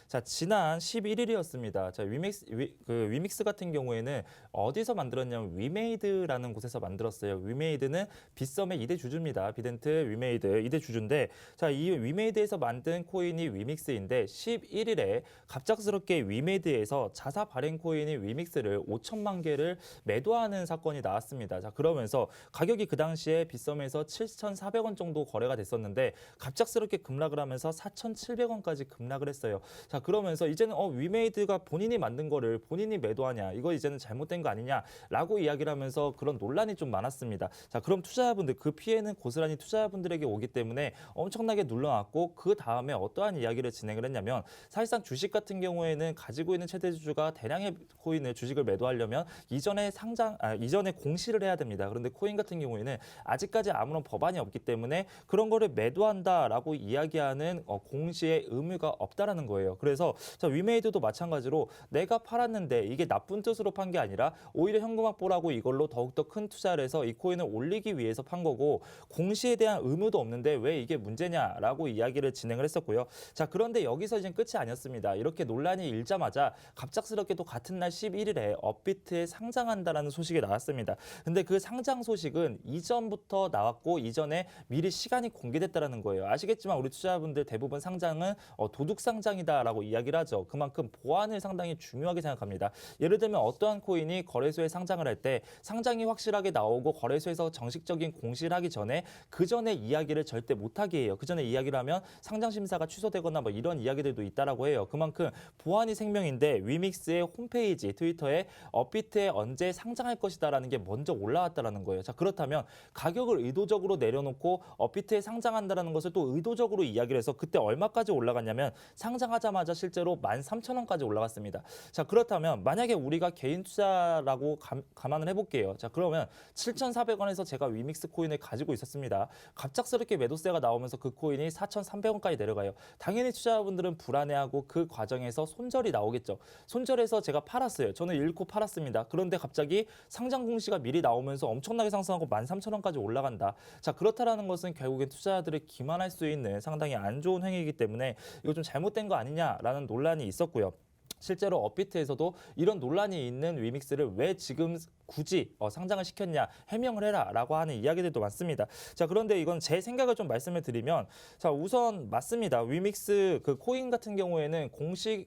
자, 지난 11일이었습니다. 자, 위믹스 같은 경우에는 어디서 만들었냐면 위메이드라는 곳에서 만들었어요. 위메이드는 빗썸의 2대 주주입니다. 비덴트, 위메이드 2대 주주인데 자, 이 위메이드에서 만든 코인이 위믹스인데 11일에 갑작스럽게 위메이드에서 자사 발행 코인인 위믹스를 5천만 개를 매도하는 사건이 나왔습니다. 자, 그러면서 가격이 그 당시에 빗썸에서 7,400원 정도 거래가 됐었는데 갑작스럽게 급락을 하면서 4,700원까지 급락을 했어요. 자, 그러면서 이제는 위메이드가 본인이 만든 거를 본인이 매도하냐, 이거 이제는 잘못된 거 아니냐라고 이야기를 하면서 그런 논란이 좀 많았습니다. 자, 그럼 투자자분들 그 피해는 고스란히 투자자분들에게 오기 때문에 엄청나게 눌러놨고 그 다음에 어떠한 이야기를 진행을 했냐면 사실상 주식 같은 경우에는 가지고 있는 최대 주주가 대량의 코인을 주식을 매도하려면 이전에 공시를 해야 됩니다. 그런데 코인 같은 경우에는 아직까지 아무런 법안이 없기 때문에 그런 거를 매도한다라고 이야기하는 공시의 의무가 없다라는 거예요. 그래서 자, 위메이드도 마찬가지로 내가 팔았는데 이게 나쁜 뜻으로 판 게 아니라 오히려 현금 확보라고 이걸로 더욱더 큰 투자를 해서 이 코인을 올리기 위해서 판 거고 공시에 대한 의무도 없는데 왜 이게 문제냐라고 이야기를 진행을 했었고요. 자, 그런데 여기서 이제 끝이 아니었습니다. 이렇게 논란이 일자마자 갑작스럽게 또 같은 날 11일에 업비트에 상장한다라는 소식이 나왔습니다. 근데 그 상장 소식은 이전부터 나왔고 이전에 미리 시간이 공개됐다라는 거예요. 아시겠지만 우리 투자자분들 대부분 상장은 도둑 상장이다라고 이야기를 하죠. 그만큼 보안을 상당히 중요하게 생각합니다. 예를 들면 어떠한 코인이 거래소에 상장을 할 때 상장이 확실하게 나오고 거래소에서 정식적인 공시를 하기 전에 그 전에 이야기를 절대 못하게 해요. 그 전에 이야기를 하면 상장 심사가 취소되거나 뭐 이런 이야기들도 있다라고 해요. 그만큼 보안이 생명인데 위믹스의 홈페이지 트위터에 업비트에 언제 상장할 것이다라는 게 먼저 올라왔다라는 거예요. 자, 그렇다면 가격을 의도적으로 내려놓고 업비트에 상장한다라는 것을 또 의도적으로 이야기를 해서 그때 얼마까지 올라갔냐면 상장하자마자 실제로 13,000원까지 올라갔습니다. 자, 그렇다면 만약에 우리가 개인 투자라고 감안을 해볼게요. 자, 그러면 7,400원에서 제가 위믹스 코인을 가지고 있었습니다. 갑작스럽게 매도세가 나오면서 그 코인이 4,300원까지 내려가요. 당연히 투자자분들은 불안해하고 그 과정에서 손절이 나오겠죠. 손절해서 제가 팔았어요. 저는 잃고 팔았습니다. 그런데 갑자기 상장 공시가 미리 나오면서 엄청나게 상승하고 13,000원까지 올라간다. 자, 그렇다라는 것은 결국엔 투자자들을 기만할 수 있는 상당히 안 좋은 행위이기 때문에 이거 좀 잘못된 거 아니냐라는 논란이 있었고요. 실제로 업비트에서도 이런 논란이 있는 위믹스를 왜 지금 굳이 상장을 시켰냐 해명을 해라라고 하는 이야기들도 많습니다. 자, 그런데 이건 제 생각을 좀 말씀을 드리면 자, 우선 맞습니다. 위믹스 그 코인 같은 경우에는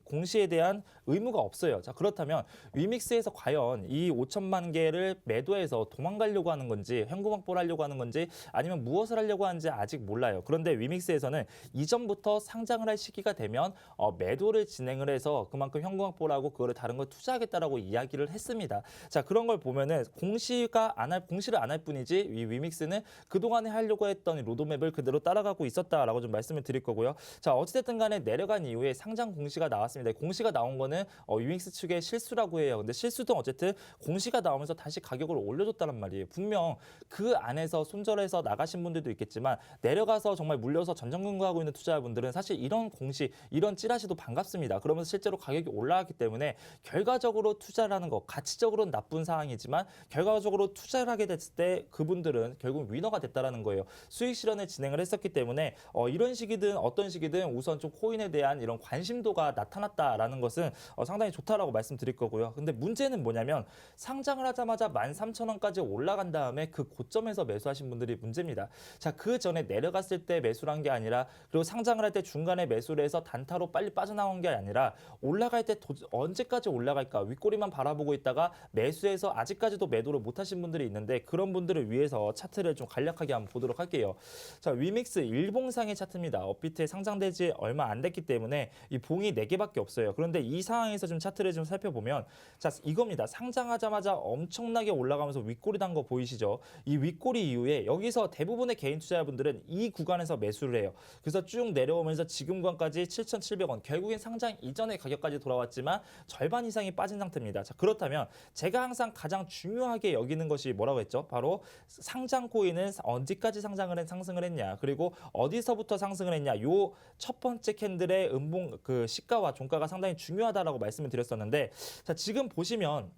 공시에 대한 의무가 없어요. 자, 그렇다면 위믹스에서 과연 이 5천만 개를 매도해서 도망가려고 하는 건지 현금 확보를 하려고 하는 건지 아니면 무엇을 하려고 하는지 아직 몰라요. 그런데 위믹스에서는 이전부터 상장을 할 시기가 되면 매도를 진행을 해서 그만큼 현금 확보를 하고 그거를 다른 걸 투자하겠다라고 이야기를 했습니다. 자, 그런 걸 보면은 공시를 안 할 뿐이지 이 위믹스는 그동안에 하려고 했던 로드맵을 그대로 따라가고 있었다라고 좀 말씀을 드릴 거고요. 자, 어찌됐든 간에 내려간 이후에 상장 공시가 나왔습니다. 공시가 나온 거는 위믹스 측의 실수라고 해요. 근데 실수도 어쨌든 공시가 나오면서 다시 가격을 올려줬다는 말이에요. 분명 그 안에서 손절해서 나가신 분들도 있겠지만 내려가서 정말 물려서 전전긍긍하고 있는 투자자분들은 사실 이런 공시, 이런 찌라시도 반갑습니다. 그러면서 실제로 가격이 올라갔기 때문에 결과적으로 투자라는 거 가치적으로는 나쁜 상황이지만 결과적으로 투자를 하게 됐을 때 그분들은 결국 위너가 됐다라는 거예요. 수익 실현을 진행을 했었기 때문에 이런 시기든 어떤 시기든 우선 좀 코인에 대한 이런 관심도가 나타났다라는 것은 상당히 좋다라고 말씀드릴 거고요. 근데 문제는 뭐냐면 상장을 하자마자 13,000원까지 올라간 다음에 그 고점에서 매수하신 분들이 문제입니다. 자, 그 전에 내려갔을 때 매수를 한 게 아니라 그리고 상장을 할 때 중간에 매수를 해서 단타로 빨리 빠져나온 게 아니라 올라갈 때 언제까지 올라갈까 윗꼬리만 바라보고 있다가 매수해서 아직까지도 매도를 못하신 분들이 있는데 그런 분들을 위해서 차트를 좀 간략하게 한번 보도록 할게요. 자, 위믹스 일봉상의 차트입니다. 업비트에 상장된 지 얼마 안 됐기 때문에 이 봉이 4개밖에 없어요. 그런데 이 상황에서 좀 차트를 좀 살펴보면 자, 이겁니다. 상장하자마자 엄청나게 올라가면서 윗꼬리 단 거 보이시죠? 이 윗꼬리 이후에 여기서 대부분의 개인 투자자분들은 이 구간에서 매수를 해요. 그래서 쭉 내려오면서 지금 구간까지 7,700원. 결국엔 상장 이전의 가격까지 돌아왔지만 절반 이상이 빠진 상태입니다. 자, 그렇다면 제가 항상 가장 중요하게 여기는 것이 뭐라고 했죠? 바로 상장 코인은 언제까지 상승을 했냐, 그리고 어디서부터 상승을 했냐. 요 첫 번째 캔들의 음봉 그 시가와 종가가 상당히 중요하다라고 말씀을 드렸었는데, 자, 지금 보시면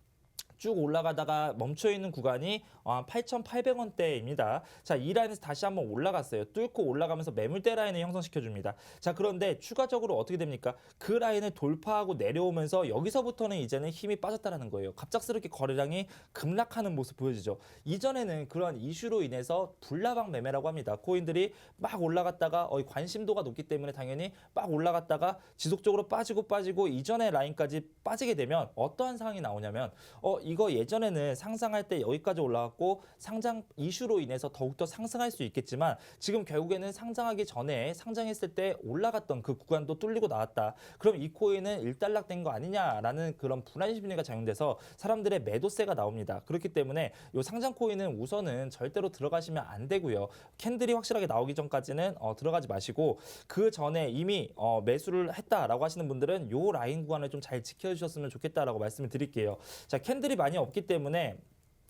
쭉 올라가다가 멈춰 있는 구간이 8,800원대입니다. 자, 이 라인에서 다시 한번 올라갔어요. 뚫고 올라가면서 매물대 라인을 형성시켜 줍니다. 자, 그런데 추가적으로 어떻게 됩니까? 그 라인을 돌파하고 내려오면서 여기서부터는 이제는 힘이 빠졌다라는 거예요. 갑작스럽게 거래량이 급락하는 모습 보여지죠. 이전에는 그런 이슈로 인해서 불나방 매매라고 합니다. 코인들이 막 올라갔다가 관심도가 높기 때문에 당연히 막 올라갔다가 지속적으로 빠지고 이전의 라인까지 빠지게 되면 어떠한 상황이 나오냐면 이거 예전에는 상장할 때 여기까지 올라갔고 상장 이슈로 인해서 더욱더 상승할 수 있겠지만 지금 결국에는 상장하기 전에 상장했을 때 올라갔던 그 구간도 뚫리고 나왔다. 그럼 이 코인은 일단락된 거 아니냐라는 그런 불안 심리가 작용돼서 사람들의 매도세가 나옵니다. 그렇기 때문에 이 상장 코인은 우선은 절대로 들어가시면 안 되고요. 캔들이 확실하게 나오기 전까지는 들어가지 마시고 그 전에 이미 매수를 했다라고 하시는 분들은 이 라인 구간을 좀 잘 지켜주셨으면 좋겠다라고 말씀을 드릴게요. 자, 캔들이 많이 없기 때문에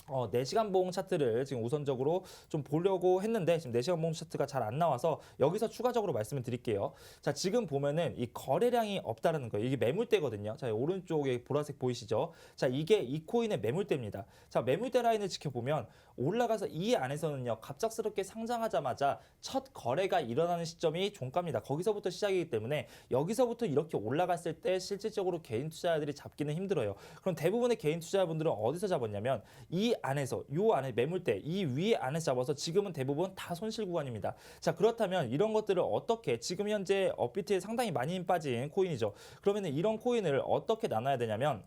4시간 봉 차트를 지금 우선적으로 좀 보려고 했는데 지금 4시간 봉 차트가 잘 안 나와서 여기서 추가적으로 말씀을 드릴게요. 자, 지금 보면은 이 거래량이 없다라는 거예요. 이게 매물대거든요. 자, 오른쪽에 보라색 보이시죠? 자, 이게 이 코인의 매물대입니다. 자, 매물대 라인을 지켜보면 올라가서 이 안에서는요, 갑작스럽게 상장하자마자 첫 거래가 일어나는 시점이 종가입니다. 거기서부터 시작이기 때문에 여기서부터 이렇게 올라갔을 때 실질적으로 개인 투자자들이 잡기는 힘들어요. 그럼 대부분의 개인 투자자분들은 어디서 잡았냐면 이 안에서, 요 안에 매물대, 이 위에 안에서 잡아서 지금은 대부분 다 손실 구간입니다. 자, 그렇다면 이런 것들을 어떻게, 지금 현재 업비트에 상당히 많이 힘 빠진 코인이죠. 그러면 이런 코인을 어떻게 나눠야 되냐면,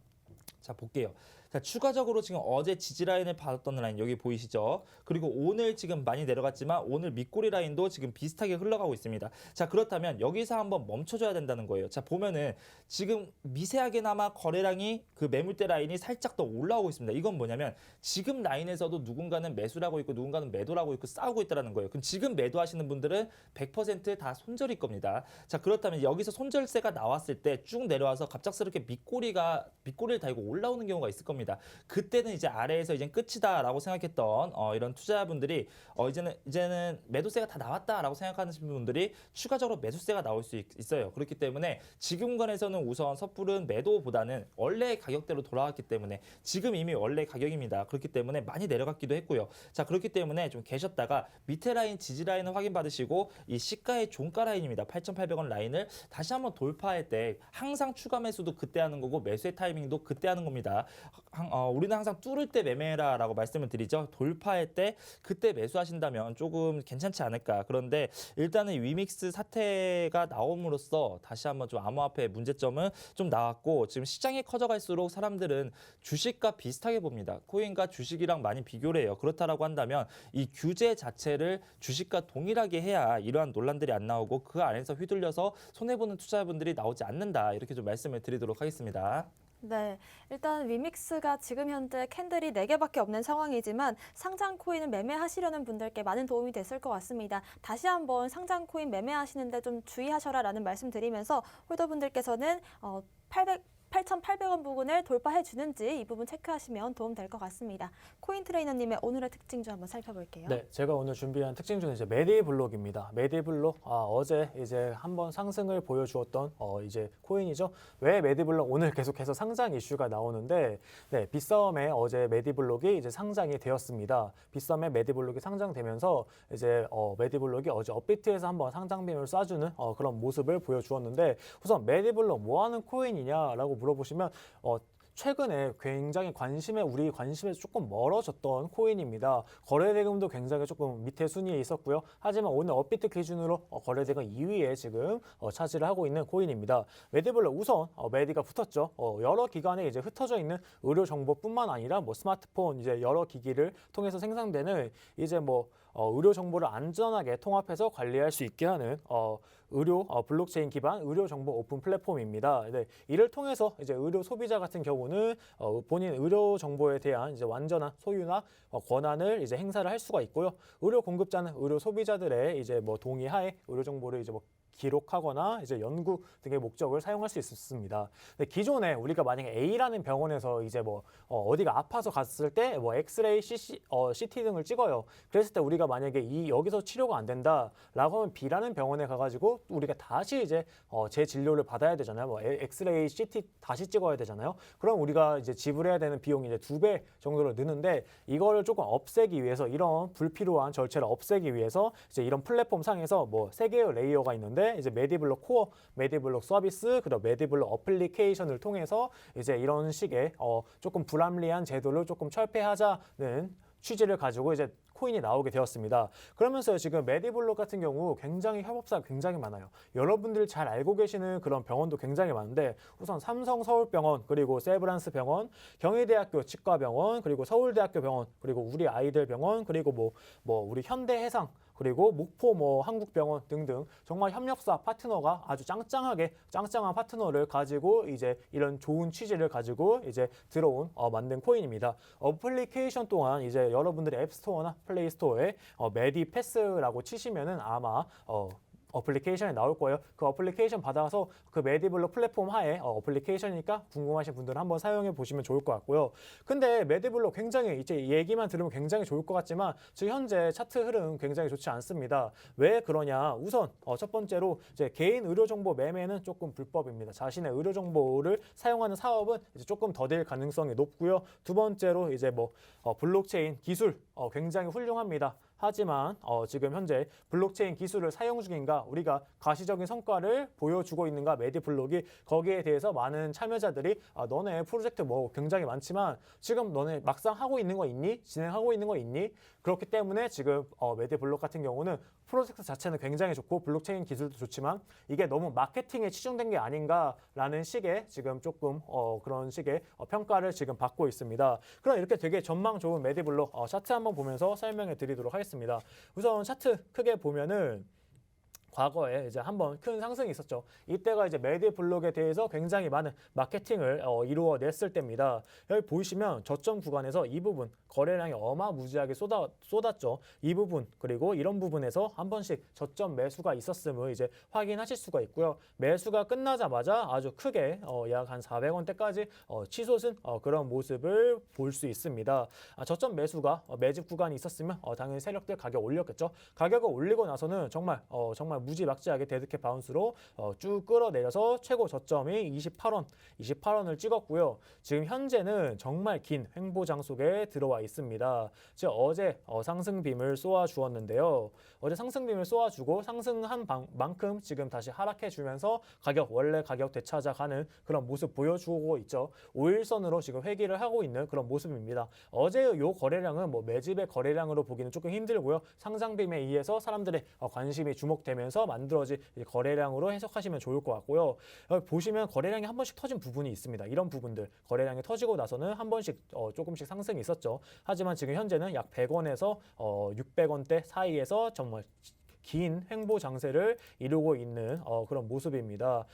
자, 볼게요. 자, 추가적으로 지금 어제 지지 라인을 받았던 라인 여기 보이시죠? 그리고 오늘 지금 많이 내려갔지만 오늘 밑꼬리 라인도 지금 비슷하게 흘러가고 있습니다. 자, 그렇다면 여기서 한번 멈춰줘야 된다는 거예요. 자, 보면은 지금 미세하게나마 거래량이 그 매물대 라인이 살짝 더 올라오고 있습니다. 이건 뭐냐면 지금 라인에서도 누군가는 매수라고 있고 누군가는 매도라고 있고 싸우고 있다는 거예요. 그럼 지금 매도하시는 분들은 100% 손절일 겁니다. 자, 그렇다면 여기서 손절세가 나왔을 때 쭉 내려와서 갑작스럽게 밑꼬리를 달고 올라오는 경우가 있을 겁니다. 그때는 이제 아래에서 이제 끝이다라고 생각했던 이런 투자자분들이 이제는 매도세가 다 나왔다라고 생각하는 분들이 추가적으로 매수세가 나올 수 있어요. 그렇기 때문에 지금 구간에서는 우선 섣부른 매도보다는 원래 가격대로 돌아왔기 때문에 지금 이미 원래 가격입니다. 그렇기 때문에 많이 내려갔기도 했고요. 자, 그렇기 때문에 좀 계셨다가 밑에 라인 지지 라인을 확인 받으시고 이 시가의 종가 라인입니다. 8,800원 라인을 다시 한번 돌파할 때 항상 추가 매수도 그때 하는 거고 매수의 타이밍도 그때 하는 겁니다. 우리는 항상 뚫을 때 매매라라고 말씀을 드리죠. 돌파할 때 그때 매수하신다면 조금 괜찮지 않을까. 그런데 일단은 위믹스 사태가 나옴으로써 다시 한번 좀 암호화폐 문제점은 좀 나왔고 지금 시장이 커져갈수록 사람들은 주식과 비슷하게 봅니다. 코인과 주식이랑 많이 비교를 해요. 그렇다라고 한다면 이 규제 자체를 주식과 동일하게 해야 이러한 논란들이 안 나오고 그 안에서 휘둘려서 손해보는 투자자분들이 나오지 않는다. 이렇게 좀 말씀을 드리도록 하겠습니다. 네, 일단 위믹스가 지금 현재 캔들이 4개밖에 없는 상황이지만 상장 코인을 매매하시려는 분들께 많은 도움이 됐을 것 같습니다. 다시 한번 상장 코인 매매하시는데 좀 주의하셔라라는 말씀 드리면서 홀더분들께서는 8,800원 부근을 돌파해 주는지 이 부분 체크하시면 도움 될 것 같습니다. 코인 트레이너님의 오늘의 특징주 한번 살펴볼게요. 네, 제가 오늘 준비한 특징주는 이제 메디블록입니다. 메디블록 어제 이제 한번 상승을 보여주었던 이제 코인이죠. 왜 메디블록 오늘 계속해서 상장 이슈가 나오는데, 네, 빗썸에 어제 메디블록이 이제 상장이 되었습니다. 빗썸에 메디블록이 상장되면서 이제 메디블록이 어제 업비트에서 한번 상장빔을 쏴주는 그런 모습을 보여주었는데, 우선 메디블록 뭐 하는 코인이냐라고 물어보시면 최근에 굉장히 우리 관심에서 조금 멀어졌던 코인입니다. 거래대금도 굉장히 조금 밑에 순위에 있었고요. 하지만 오늘 업비트 기준으로 거래대금 2위에 지금 차지를 하고 있는 코인입니다. 메디블록 우선 메디가 붙었죠. 여러 기관에 이제 흩어져 있는 의료 정보뿐만 아니라 뭐 스마트폰 이제 여러 기기를 통해서 생산되는 이제 뭐 의료 정보를 안전하게 통합해서 관리할 수 있게 하는 블록체인 기반 의료 정보 오픈 플랫폼입니다. 네, 이를 통해서 이제 의료 소비자 같은 경우는 본인 의료 정보에 대한 이제 완전한 소유나 권한을 이제 행사를 할 수가 있고요. 의료 공급자는 의료 소비자들의 이제 뭐 동의하에 의료 정보를 이제 뭐 기록하거나 이제 연구 등의 목적을 사용할 수 있습니다. 근데 기존에 우리가 만약에 A라는 병원에서 이제 뭐 어디가 아파서 갔을 때 뭐 엑스레이, CT 등을 찍어요. 그랬을 때 우리가 만약에 여기서 치료가 안 된다라고 하면 B라는 병원에 가가지고 우리가 다시 이제 재진료를 받아야 되잖아요. 뭐 엑스레이, CT 다시 찍어야 되잖아요. 그럼 우리가 이제 지불해야 되는 비용이 이제 2배 정도로 느는데 이거를 조금 없애기 위해서 이런 불필요한 절차를 없애기 위해서 이제 이런 플랫폼 상에서 뭐 3개의 레이어가 있는데 이제 메디블록 코어, 메디블록 서비스, 그리고 메디블록 어플리케이션을 통해서 이제 이런 식의 조금 불합리한 제도를 조금 철폐하자는 취지를 가지고 이제 코인이 나오게 되었습니다. 그러면서 지금 메디블록 같은 경우 굉장히 협업사가 굉장히 많아요. 여러분들 잘 알고 계시는 그런 병원도 굉장히 많은데 우선 삼성 서울병원, 그리고 세브란스 병원, 경희대학교 치과병원, 그리고 서울대학교 병원, 그리고 우리 아이들 병원, 그리고 뭐 우리 현대해상, 그리고 목포 뭐 한국병원 등등 정말 협력사 파트너가 아주 짱짱한 파트너를 가지고 이제 이런 좋은 취지를 가지고 이제 들어온 만든 코인입니다. 어플리케이션 또한 이제 여러분들의 앱스토어나 플레이스토어에 메디패스라고 치시면은 아마 어플리케이션이 나올 거예요. 그 어플리케이션 받아서 그 메디블록 플랫폼 하에 어플리케이션이니까 궁금하신 분들은 한번 사용해 보시면 좋을 것 같고요. 근데 메디블록 굉장히 이제 얘기만 들으면 굉장히 좋을 것 같지만 지금 현재 차트 흐름 굉장히 좋지 않습니다. 왜 그러냐? 우선 첫 번째로 이제 개인 의료 정보 매매는 조금 불법입니다. 자신의 의료 정보를 사용하는 사업은 이제 조금 더딜 가능성이 높고요. 두 번째로 이제 뭐 블록체인 기술 굉장히 훌륭합니다. 하지만 지금 현재 블록체인 기술을 사용 중인가, 우리가 가시적인 성과를 보여주고 있는가, 메디블록이 거기에 대해서 많은 참여자들이 너네 프로젝트 뭐 굉장히 많지만 지금 너네 막상 하고 있는 거 있니? 진행하고 있는 거 있니? 그렇기 때문에 지금 메디블록 같은 경우는 프로젝트 자체는 굉장히 좋고 블록체인 기술도 좋지만 이게 너무 마케팅에 치중된 게 아닌가라는 식의 지금 조금 그런 식의 평가를 지금 받고 있습니다. 그럼 이렇게 되게 전망 좋은 메디블록 차트 한번 보면서 설명해 드리도록 하겠습니다. 우선 차트 크게 보면은 과거에 이제 한번 큰 상승이 있었죠. 이때가 이제 메디블록에 대해서 굉장히 많은 마케팅을 이루어냈을 때입니다. 여기 보시면 저점 구간에서 이 부분 거래량이 어마무지하게 쏟았죠. 이 부분 그리고 이런 부분에서 한 번씩 저점 매수가 있었음을 이제 확인하실 수가 있고요. 매수가 끝나자마자 아주 크게 약 한 400원대까지 치솟은 그런 모습을 볼 수 있습니다. 저점 매수가 매집 구간이 있었으면 당연히 세력들 가격 올렸겠죠. 가격을 올리고 나서는 정말 무지막지하게 데드캣 바운스로 쭉 끌어내려서 최고 저점이 28원을 찍었고요. 지금 현재는 정말 긴 횡보장 속에 들어와 있습니다. 지금 어제 상승빔을 쏘아 주었는데요. 어제 상승빔을 쏘아주고 상승한 만큼 지금 다시 하락해 주면서 원래 가격 되찾아가는 그런 모습 보여주고 있죠. 5일선으로 지금 회귀를 하고 있는 그런 모습입니다. 어제 요 거래량은 뭐 매집의 거래량으로 보기는 조금 힘들고요. 상장빔에 의해서 사람들의 관심이 주목되면서 만들어진 거래량으로 해석하시면 좋을 것 같고요. 여기 보시면 거래량이 한 번씩 터진 부분이 있습니다. 이런 부분들 거래량이 터지고 나서는 한 번씩 조금씩 상승이 있었죠. 하지만 지금 현재는 약 100원에서 600원대 사이에서 정말 긴 횡보 장세를 이루고 있는 그런 모습입니다.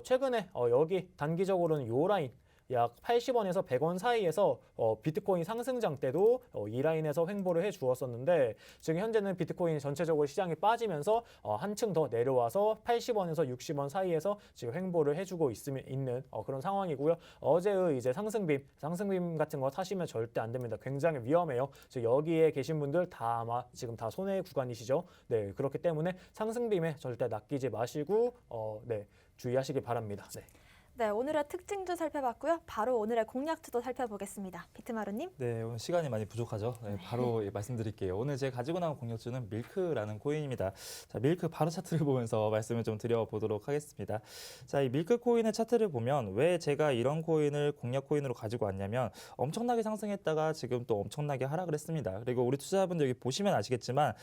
최근에 여기 단기적으로는 요 라인 약 80원에서 100원 사이에서 비트코인 상승장 때도 이 라인에서 횡보를 해 주었었는데 지금 현재는 비트코인 전체적으로 시장이 빠지면서 한층 더 내려와서 80원에서 60원 사이에서 지금 횡보를 해주고 있는 그런 상황이고요. 어제의 이제 상승빔 같은 거 타시면 절대 안 됩니다. 굉장히 위험해요. 지금 여기에 계신 분들 다 아마 지금 다 손해 구간이시죠. 네, 그렇기 때문에 상승빔에 절대 낚이지 마시고 네, 주의하시기 바랍니다. 네. 네, 오늘의 특징주 살펴봤고요. 바로 오늘의 공략주도 살펴보겠습니다. 비트마루님. 네, 오늘 시간이 많이 부족하죠. 네, 바로 말씀드릴게요. 오늘 제가 가지고 나온 공략주는 밀크라는 코인입니다. 자, 밀크 바로 차트를 보면서 말씀을 좀 드려보도록 하겠습니다. 자, 이 밀크 코인의 차트를 보면 왜 제가 이런 코인을 공략 코인으로 가지고 왔냐면 엄청나게 상승했다가 지금 또 엄청나게 하락을 했습니다. 그리고 우리 투자자분들 여기 보시면 아시겠지만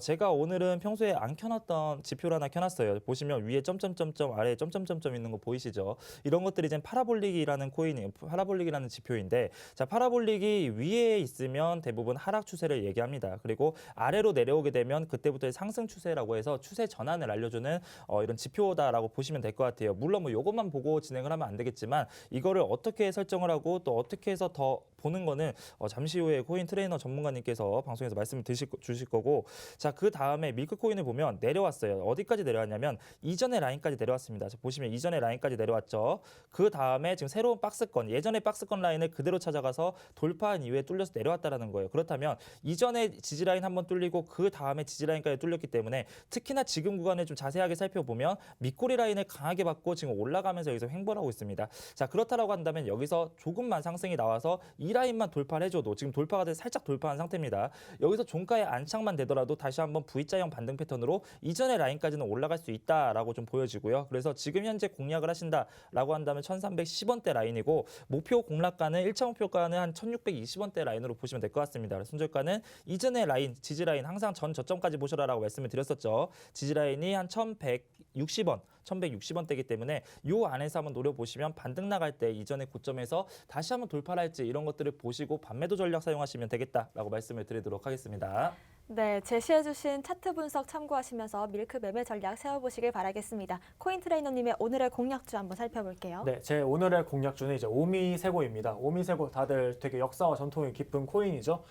제가 오늘은 평소에 안 켜놨던 지표를 하나 켜놨어요. 보시면 위에 점점점점 아래에 점점점점 있는 거 보이시죠? 이런 것들이 이제 파라볼릭이라는 코인이 파라볼릭이라는 지표인데, 자, 파라볼릭이 위에 있으면 대부분 하락 추세를 얘기합니다. 그리고 아래로 내려오게 되면 그때부터의 상승 추세라고 해서 추세 전환을 알려주는 이런 지표다라고 보시면 될 것 같아요. 물론 뭐 이것만 보고 진행을 하면 안 되겠지만 이거를 어떻게 설정을 하고 또 어떻게 해서 더 보는 거는 잠시 후에 코인 트레이너 전문가님께서 방송에서 말씀을 주실 거고, 자, 그 다음에 밀크 코인을 보면 내려왔어요. 어디까지 내려왔냐면 이전의 라인까지 내려왔습니다. 자, 보시면 이전의 라인까지 내려왔죠. 그 다음에 지금 새로운 박스권, 예전의 박스권 라인을 그대로 찾아가서 돌파한 이후에 뚫려서 내려왔다라는 거예요. 그렇다면 이전에 지지 라인 한번 뚫리고 그 다음에 지지 라인까지 뚫렸기 때문에 특히나 지금 구간을 좀 자세하게 살펴보면 밑꼬리 라인을 강하게 받고 지금 올라가면서 여기서 횡보를 하고 있습니다. 자, 그렇다라고 한다면 여기서 조금만 상승이 나와서 이 라인만 돌파를 해줘도 지금 돌파가 돼서 살짝 돌파한 상태입니다. 여기서 종가의 안착만 되더라도 다시 한번 V자형 반등 패턴으로 이전의 라인까지는 올라갈 수 있다라고 좀 보여지고요. 그래서 지금 현재 공략을 하신다라고 한다면 1310원대 라인이고, 목표 공략가는 1차 목표가는 한 1620원대 라인으로 보시면 될 것 같습니다. 손절가는 이전의 라인, 지지 라인 항상 전 저점까지 보셔라라고 말씀을 드렸었죠. 지지 라인이 한 1160원, 1160원대이기 때문에 요 안에서 한번 노려보시면 반등 나갈 때 이전의 고점에서 다시 한번 돌파를 할지 이런 것들을 보시고 반매도 전략 사용하시면 되겠다라고 말씀을 드리도록 하겠습니다. 네, 제시해주신 차트 분석 참고하시면서 밀크 매매 전략 세워보시길 바라겠습니다. 코인 트레이너님의 오늘의 공략주 한번 살펴볼게요. 네, 제 오늘의 공략주는 이제 오미세고입니다. 오미세고 다들 되게 역사와 전통이 깊은 코인이죠.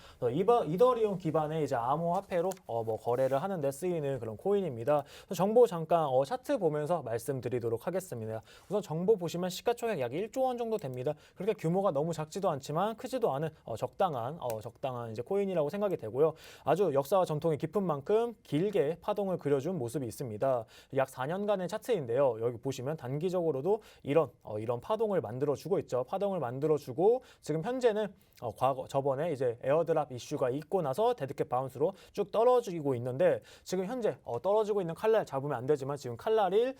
이더리움 기반의 이제 암호화폐로 뭐 거래를 하는데 쓰이는 그런 코인입니다. 정보 잠깐 차트 보면서 말씀드리도록 하겠습니다. 우선 정보 보시면 시가총액 약 1조 원 정도 됩니다. 그렇게 규모가 너무 작지도 않지만 크지도 않은 적당한 이제 코인이라고 생각이 되고요. 아주 역사와 전통이 깊은 만큼 길게 파동을 그려준 모습이 있습니다. 약 4년간의 차트인데요. 여기 보시면 단기적으로도 이런 파동을 만들어주고 있죠. 파동을 만들어주고 지금 현재는 저번에 이제 에어드랍 이슈가 있고 나서 데드캣 바운스로 쭉 떨어지고 있는데, 지금 현재 떨어지고 있는 칼날 잡으면 안 되지만 지금 칼날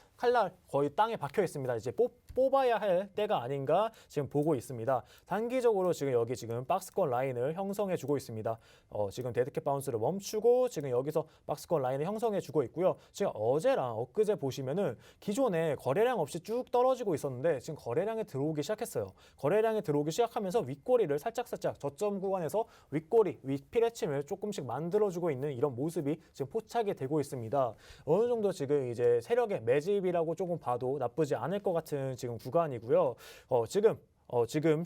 거의 땅에 박혀 있습니다. 이제 뽑아야 할 때가 아닌가 지금 보고 있습니다. 단기적으로 지금 여기 지금 박스권 라인을 형성해 주고 있습니다. 지금 데드캣 바운스를 멈추고 지금 여기서 박스권 라인을 형성해 주고 있고요. 지금 어제랑 엊그제 보시면은 기존에 거래량 없이 쭉 떨어지고 있었는데 지금 거래량이 들어오기 시작했어요. 거래량이 들어오기 시작하면서 윗꼬리를 살짝 저점 구간에서 윗꼬리, 윗피레침을 조금씩 만들어주고 있는 이런 모습이 지금 포착이 되고 있습니다. 어느 정도 지금 이제 세력의 매집이라고 조금 봐도 나쁘지 않을 것 같은 지금 구간이고요. 지금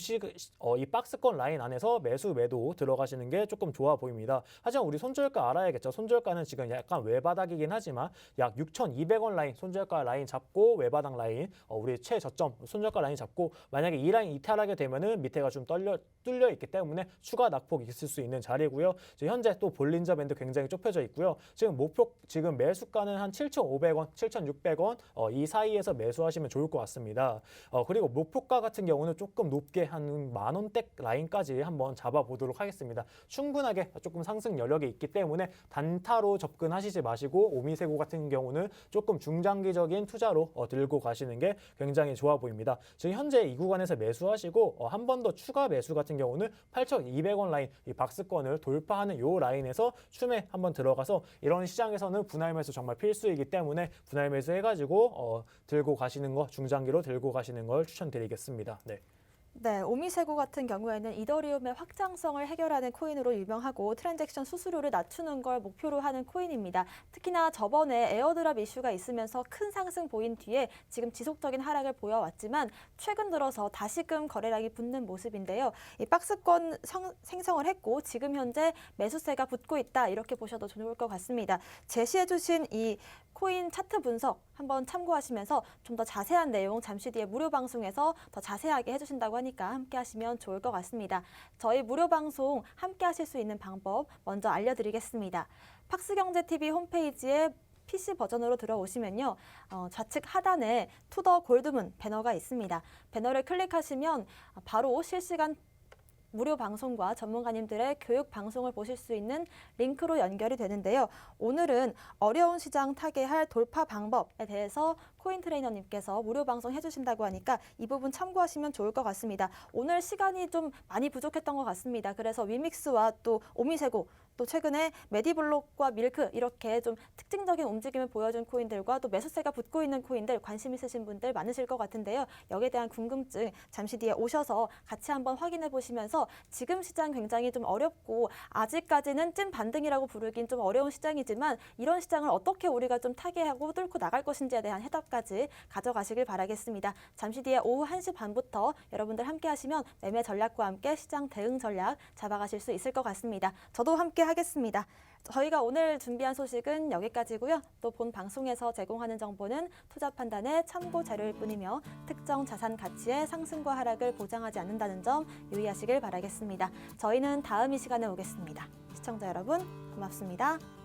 이 박스권 라인 안에서 매수 매도 들어가시는 게 조금 좋아 보입니다. 하지만 우리 손절가 알아야겠죠. 손절가는 지금 약간 외바닥이긴 하지만 약 6,200원 라인 손절가 라인 잡고 외바닥 라인 우리 최저점 손절가 라인 잡고 만약에 이 라인 이탈하게 되면은 밑에가 좀 뚫려 있기 때문에 추가 낙폭이 있을 수 있는 자리고요. 현재 또 볼린저 밴드 굉장히 좁혀져 있고요. 지금 매수가는 한 7,500원, 7,600원 이 사이에서 매수하시면 좋을 것 같습니다. 그리고 목표가 같은 경우는 조금 높게 한 10,000원대 라인까지 한번 잡아보도록 하겠습니다. 충분하게 조금 상승 여력이 있기 때문에 단타로 접근하시지 마시고 오미세고 같은 경우는 조금 중장기적인 투자로 들고 가시는 게 굉장히 좋아 보입니다. 지금 현재 이 구간에서 매수하시고 한 번 더 추가 매수 같은 경우는 8,200원 라인 이 박스권을 돌파하는 요 라인에서 춤에 한번 들어가서 이런 시장에서는 분할 매수 정말 필수이기 때문에 분할 매수 해가지고 들고 가시는 거 중장기로 들고 가시는 걸 추천드리겠습니다. 네. 네, 오미세고 같은 경우에는 이더리움의 확장성을 해결하는 코인으로 유명하고 트랜잭션 수수료를 낮추는 걸 목표로 하는 코인입니다. 특히나 저번에 에어드랍 이슈가 있으면서 큰 상승 보인 뒤에 지금 지속적인 하락을 보여왔지만 최근 들어서 다시금 거래량이 붙는 모습인데요. 이 박스권 생성을 했고 지금 현재 매수세가 붙고 있다 이렇게 보셔도 좋을 것 같습니다. 제시해주신 이 코인 차트 분석 한번 참고하시면서 좀 더 자세한 내용 잠시 뒤에 무료 방송에서 더 자세하게 해주신다고 하니까 함께 하시면 좋을 것 같습니다. 저희 무료 방송 함께 하실 수 있는 방법 먼저 알려드리겠습니다. 팍스경제TV 홈페이지에 PC 버전으로 들어오시면요. 좌측 하단에 투더 골드문 배너가 있습니다. 배너를 클릭하시면 바로 실시간 무료 방송과 전문가님들의 교육 방송을 보실 수 있는 링크로 연결이 되는데요. 오늘은 어려운 시장 타개할 돌파 방법에 대해서 코인 트레이너님께서 무료 방송 해주신다고 하니까 이 부분 참고하시면 좋을 것 같습니다. 오늘 시간이 좀 많이 부족했던 것 같습니다. 그래서 위믹스와 또 오미세고 또 최근에 메디블록과 밀크 이렇게 좀 특징적인 움직임을 보여준 코인들과 또 매수세가 붙고 있는 코인들 관심 있으신 분들 많으실 것 같은데요. 여기에 대한 궁금증 잠시 뒤에 오셔서 같이 한번 확인해 보시면서 지금 시장 굉장히 좀 어렵고 아직까지는 찐 반등이라고 부르긴 좀 어려운 시장이지만 이런 시장을 어떻게 우리가 좀 타개하고 뚫고 나갈 것인지에 대한 해답까지 가져가시길 바라겠습니다. 잠시 뒤에 오후 1시 반부터 여러분들 함께 하시면 매매 전략과 함께 시장 대응 전략 잡아가실 수 있을 것 같습니다. 저도 함께 하겠습니다. 저희가 오늘 준비한 소식은 여기까지고요. 또 본 방송에서 제공하는 정보는 투자 판단의 참고 자료일 뿐이며 특정 자산 가치의 상승과 하락을 보장하지 않는다는 점 유의하시길 바라겠습니다. 저희는 다음 이 시간에 오겠습니다. 시청자 여러분 고맙습니다.